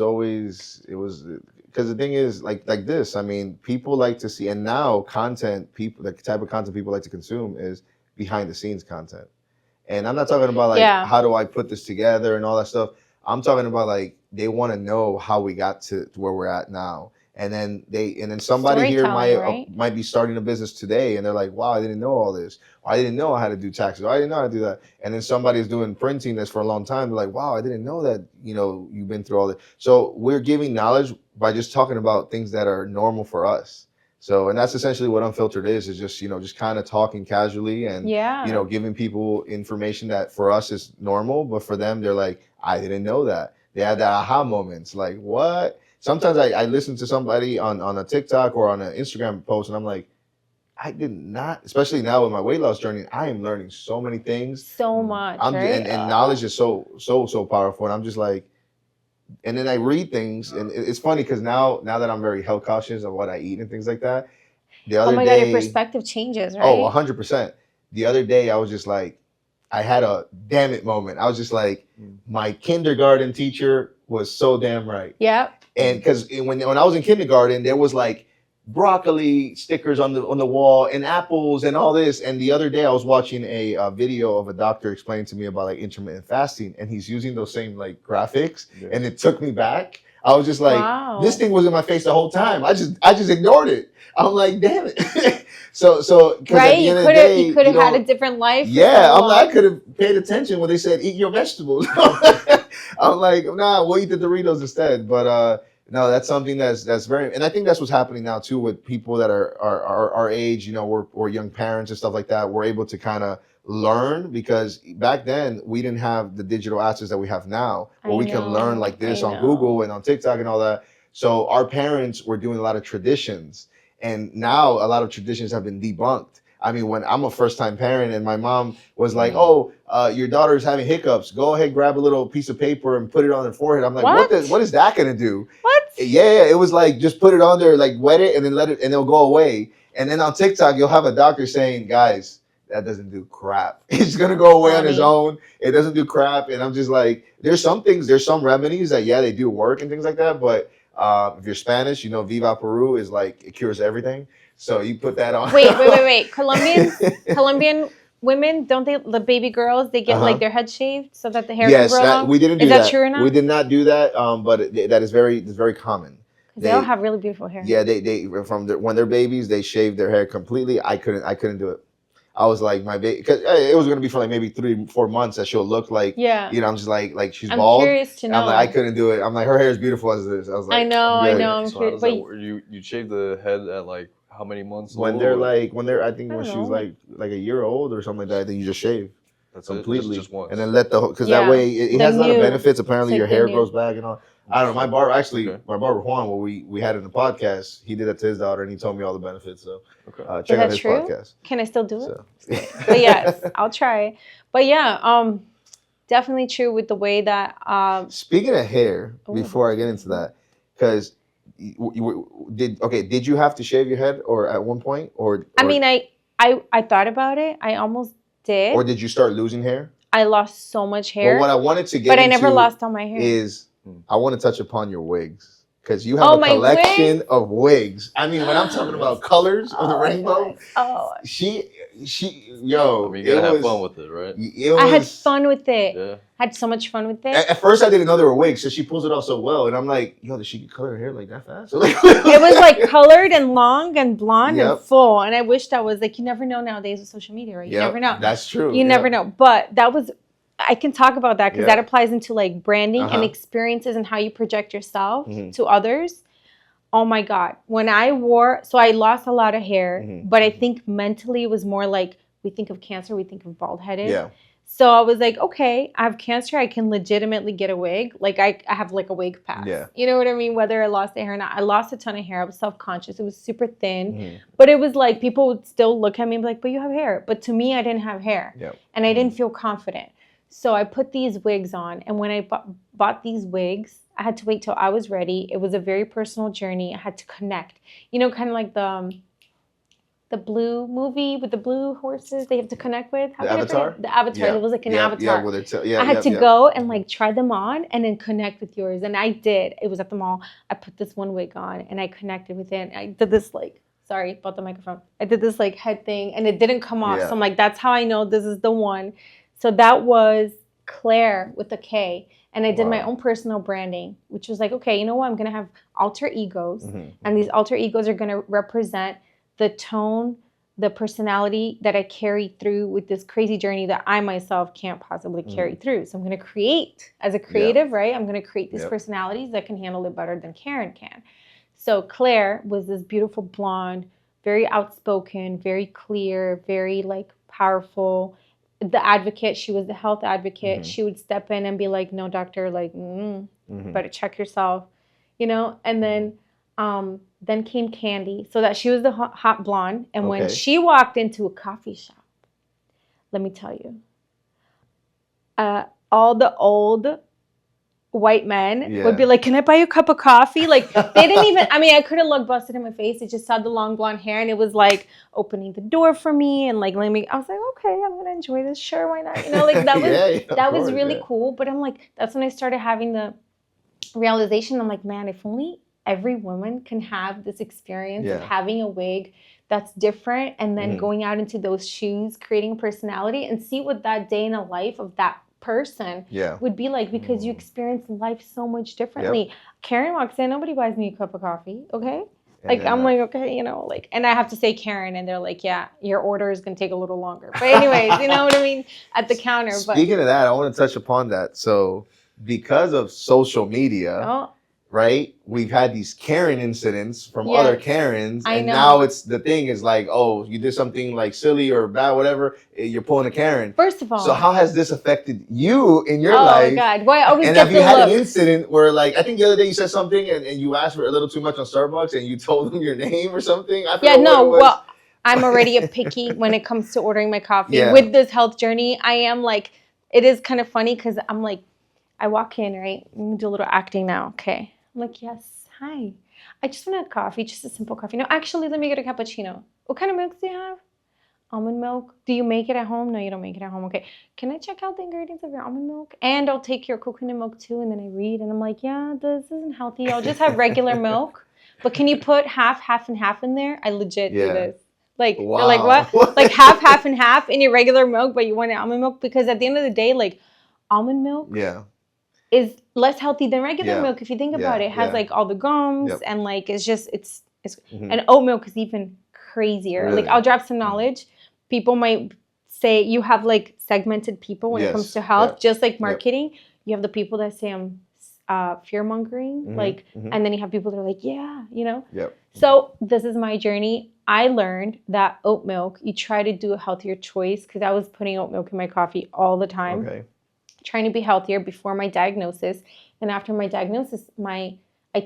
because the thing is like this. I mean, people like to see, and now the type of content people like to consume is behind the scenes content. And I'm not talking about like how do I put this together and all that stuff. I'm talking about like they want to know how we got to where we're at now. And then somebody here might be starting a business today, and they're like, wow, I didn't know all this. Or I didn't know how to do taxes. Or I didn't know how to do that. And then somebody is doing printing this for a long time. They're like, wow, I didn't know that, you've been through all this. So we're giving knowledge by just talking about things that are normal for us. So, and that's essentially what Unfiltered is just, just kind of talking casually and, giving people information that for us is normal. But for them, they're like, I didn't know that. They had that aha moments. Like, what? Sometimes I listen to somebody on a TikTok or on an Instagram post, and I'm like, I did not, especially now with my weight loss journey, I am learning so many things. So much, right? And knowledge is so powerful. And I'm just like, and then I read things, and it's funny because now that I'm very health cautious of what I eat and things like that. The other day, God, your perspective changes, right? Oh, 100%. The other day, I was just like, I had a damn it moment. I was just like, my kindergarten teacher was so damn right. Yep. And because when I was in kindergarten, there was like broccoli stickers on the wall and apples and all this. And the other day I was watching a video of a doctor explaining to me about like intermittent fasting, and he's using those same like graphics, and it took me back. I was just like, this thing was in my face the whole time. I just ignored it. I'm like, damn it. So right, you could have had a different life. Yeah, I could have paid attention when they said eat your vegetables. I'm like, nah, we'll eat the Doritos instead. But no, that's something that's very, and I think that's what's happening now too with people that are our age. We're young parents and stuff like that. We're able to kind of learn, because back then we didn't have the digital access that we have now, where we can learn like this on Google and on TikTok and all that. So our parents were doing a lot of traditions, and now a lot of traditions have been debunked. I mean, when I'm a first-time parent and my mom was like, oh, your daughter's having hiccups, go ahead, grab a little piece of paper and put it on her forehead. I'm like, what is that going to do? What? Yeah, it was like, just put it on there, like wet it and then let it, and it'll go away. And then on TikTok, you'll have a doctor saying, guys, that doesn't do crap. It's going to go away on its own. It doesn't do crap. And I'm just like, there's some remedies that, they do work and things like that. But if you're Spanish, Viva Peru is like, it cures everything. So you put that on. Wait. Colombian women, don't they, the baby girls, they get like their head shaved so that the hair can grow long? We didn't do that. Is that true or not? We did not do that, but that is very common. They all have really beautiful hair. Yeah, they when they're babies, they shave their hair completely. I couldn't do it. I was like, my baby, because it was gonna be for like maybe 3-4 months that she'll look like, I'm just like she's bald. I'm curious to know. I'm like, I couldn't do it. I'm like, her hair is beautiful as it is. I was like, I know. I'm so curious. But you shave the head at like how many months? When she was like a year old or something like that, then you just shave. That's completely. Just once. And then because that way it has a lot of benefits. Apparently your hair grows back and all. I don't know. My barber Juan, what we had in the podcast, he did that to his daughter, and he told me all the benefits. So check out his podcast. Can I still do it? But yes, I'll try. But yeah, definitely true with the way that. Speaking of hair, before I get into that, because did you have to shave your head or at one point or? I mean, I thought about it. I almost did. Or did you start losing hair? I lost so much hair. Well, what I wanted to get but I never lost all my hair. Is I want to touch upon your wigs, because you have a collection of wigs. I mean, when I'm talking about colors of the rainbow, she, yo, I mean, you gotta have fun with it, right? I had fun with it. Yeah. I had so much fun with it. At first, I didn't know they were wigs, so she pulls it off so well, and I'm like, yo, did she color her hair like that fast? It was like colored and long and blonde and full, and I wished I was like, you never know nowadays with social media, right? You never know. That's true. You never know, but that was. I can talk about that because that applies into like branding and experiences and how you project yourself to others. Oh my God. When I lost a lot of hair, but I think mentally it was more like, we think of cancer, we think of bald headed. Yeah. So I was like, okay, I have cancer. I can legitimately get a wig. Like I have like a wig pass. Yeah. You know what I mean? Whether I lost the hair or not. I lost a ton of hair. I was self-conscious. It was super thin. But it was like people would still look at me and be like, but you have hair. But to me, I didn't have hair. Yep. And I didn't feel confident. So I put these wigs on. And when I bought these wigs, I had to wait till I was ready. It was a very personal journey. I had to connect. You know, kind of like the blue movie with the blue horses they have to connect with. The Avatar? The Avatar. Yeah. It was like an Yeah, avatar. yeah, I had to go and like try them on and then connect with yours. And I did. It was at the mall. I put this one wig on and I connected with it. I did this like, sorry about the microphone. I did this like head thing and it didn't come off. Yeah. So I'm like, that's how I know this is the one. So that was Claire with a K. And I did my own personal branding, which was like, okay, you know what? I'm going to have alter egos. And these alter egos are going to represent the tone, the personality that I carry through with this crazy journey that I myself can't possibly carry through. So I'm going to create, as a creative, right? I'm going to create these personalities that can handle it better than Karen can. So Claire was this beautiful blonde, very outspoken, very clear, very like powerful. The advocate, she was the health advocate. She would step in and be like, no, doctor, like, better check yourself, you know? And then came Candy, so that she was the hot blonde. And when she walked into a coffee shop, let me tell you, all the old white men would be like, can I buy you a cup of coffee? Like, they didn't even, I mean, I could have looked busted in my face. They just saw the long blonde hair, and it was like opening the door for me and like letting me, I was like, okay, I'm going to enjoy this. Sure, why not? You know, like that was, that was really cool. But I'm like, that's when I started having the realization. I'm like, man, if only every woman can have this experience of having a wig that's different and then going out into those shoes, creating a personality, and see what that day in the life of that person would be like, because you experience life so much differently. Karen walks in, nobody buys me a cup of coffee, okay? Like, I'm like, okay, you know, like, and I have to say Karen, and they're like, yeah, your order is going to take a little longer. But anyways, you know what I mean? At the counter. Speaking of that, I want to touch upon that. So because of social media, right? We've had these Karen incidents from other Karens, and now it's the thing is like, oh, you did something like silly or bad, whatever, you're pulling a Karen. First of all, so how has this affected you in your life? Oh God, why always and get have you had an incident where, like, I think the other day you said something and you asked for a little too much on Starbucks and you told them your name or something? I yeah, no, well, I'm already a picky when it comes to ordering my coffee. With this health journey, I am like, it is kind of funny because I'm like, I walk in, right? Let me do a little acting now, okay? I'm like, yes, hi. I just want a coffee, just a simple coffee. No, actually, let me get a cappuccino. What kind of milk do you have? Almond milk. Do you make it at home? No, you don't make it at home. Okay. Can I check out the ingredients of your almond milk? And I'll take your coconut milk too. And then I read and I'm like, yeah, this isn't healthy. I'll just have regular milk. But can you put half, and half in there? I legit do this. Like, they're like, what? Like half, and half in your regular milk, but you want almond milk? Because at the end of the day, like, almond milk is less healthy than regular milk. If you think about it, it has like all the gums and like, it's just, it's and oat milk is even crazier. Really? Like, I'll drop some knowledge. People might say you have like segmented people when it comes to health, just like marketing. You have the people that say I'm fear mongering, like, and then you have people that are like, yeah, you know? So this is my journey. I learned that oat milk, you try to do a healthier choice, because I was putting oat milk in my coffee all the time. Trying to be healthier before my diagnosis. And after my diagnosis, I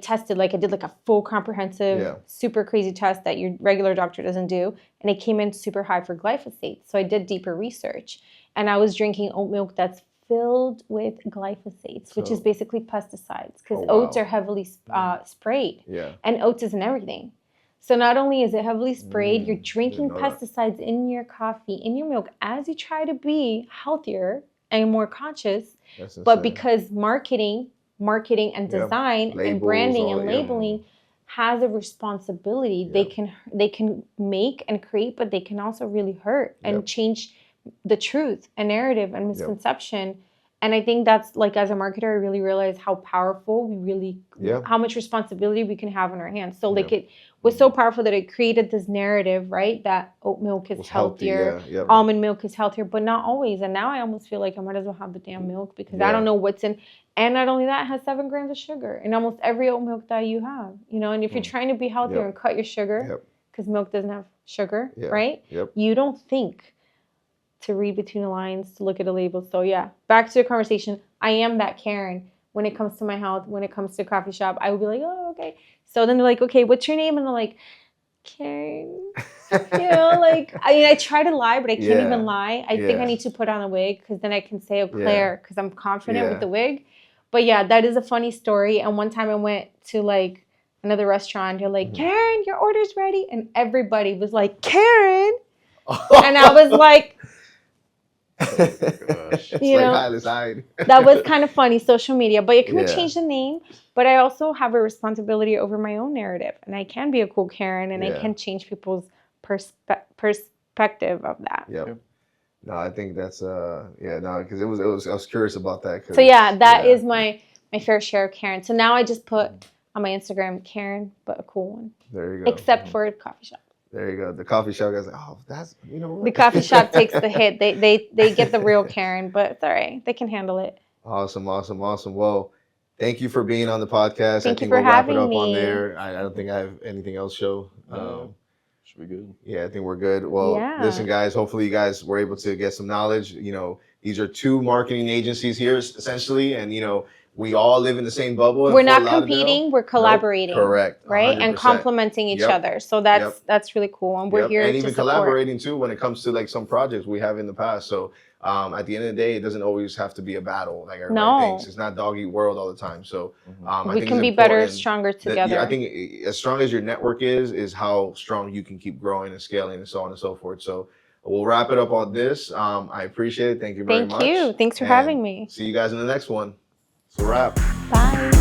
tested, like I did like a full comprehensive, super crazy test that your regular doctor doesn't do. And it came in super high for glyphosate. So I did deeper research. And I was drinking oat milk that's filled with glyphosates, which is basically pesticides, because oats are heavily sprayed. And oats is in everything. So not only is it heavily sprayed, you're drinking pesticides in your coffee, in your milk, as you try to be healthier and more conscious. But because marketing and design and branding and labeling has a responsibility, they can make and create, but they can also really hurt and change the truth and narrative and misconception. And I think that's, like, as a marketer, I really realized how powerful we really, how much responsibility we can have in our hands. So like, it was so powerful that it created this narrative, right? That oat milk is healthier, almond milk is healthier, but not always. And now I almost feel like I might as well have the damn milk, because I don't know what's in. And not only that, it has 7 grams of sugar in almost every oat milk that you have, you know? And if you're trying to be healthier and cut your sugar, because milk doesn't have sugar, right? You don't think to read between the lines, to look at a label. So yeah, back to the conversation. I am that Karen when it comes to my health, when it comes to a coffee shop. I would be like, oh, okay. So then they're like, okay, what's your name? And they're like, Karen. Like, I mean, I try to lie, but I can't even lie. I think I need to put on a wig because then I can say, oh, Claire, because I'm confident with the wig. But yeah, that is a funny story. And one time I went to like another restaurant. You're like, Karen, your order's ready. And everybody was like, Karen. And I was like, you know, that was kind of funny, social media. But you can change the name. But I also have a responsibility over my own narrative. And I can be a cool Karen. And I can change people's perspective of that. Yep. No, I think that's because it was I was curious about that. So yeah, that is my fair share of Karen. So now I just put on my Instagram Karen, but a cool one. There you go. Except for the coffee shop. There you go. The coffee shop guy's like, oh, that's what? The coffee shop takes the hit. They get the real Karen, but it's all right. They can handle it. Awesome. Well, thank you for being on the podcast. Thank you I think for we'll wrap having it up me. on there. I don't think I have anything else, show. Should be good. Yeah, I think we're good. Well, listen, guys, hopefully you guys were able to get some knowledge. These are two marketing agencies here, essentially, and, we all live in the same bubble. We're not competing, we're collaborating. Nope, correct. Right? 100%. And complementing each other. So that's really cool. And we're here and to even support. Collaborating too when it comes to like some projects we have in the past. So at the end of the day, it doesn't always have to be a battle like everybody thinks. It's not dog eat world all the time. So I we think can be better, stronger together. I think as strong as your network is how strong you can keep growing and scaling and so on and so forth. So we'll wrap it up on this. I appreciate it. Thank you very much. Thank you. Thanks for having me. See you guys in the next one. It's a wrap. Bye.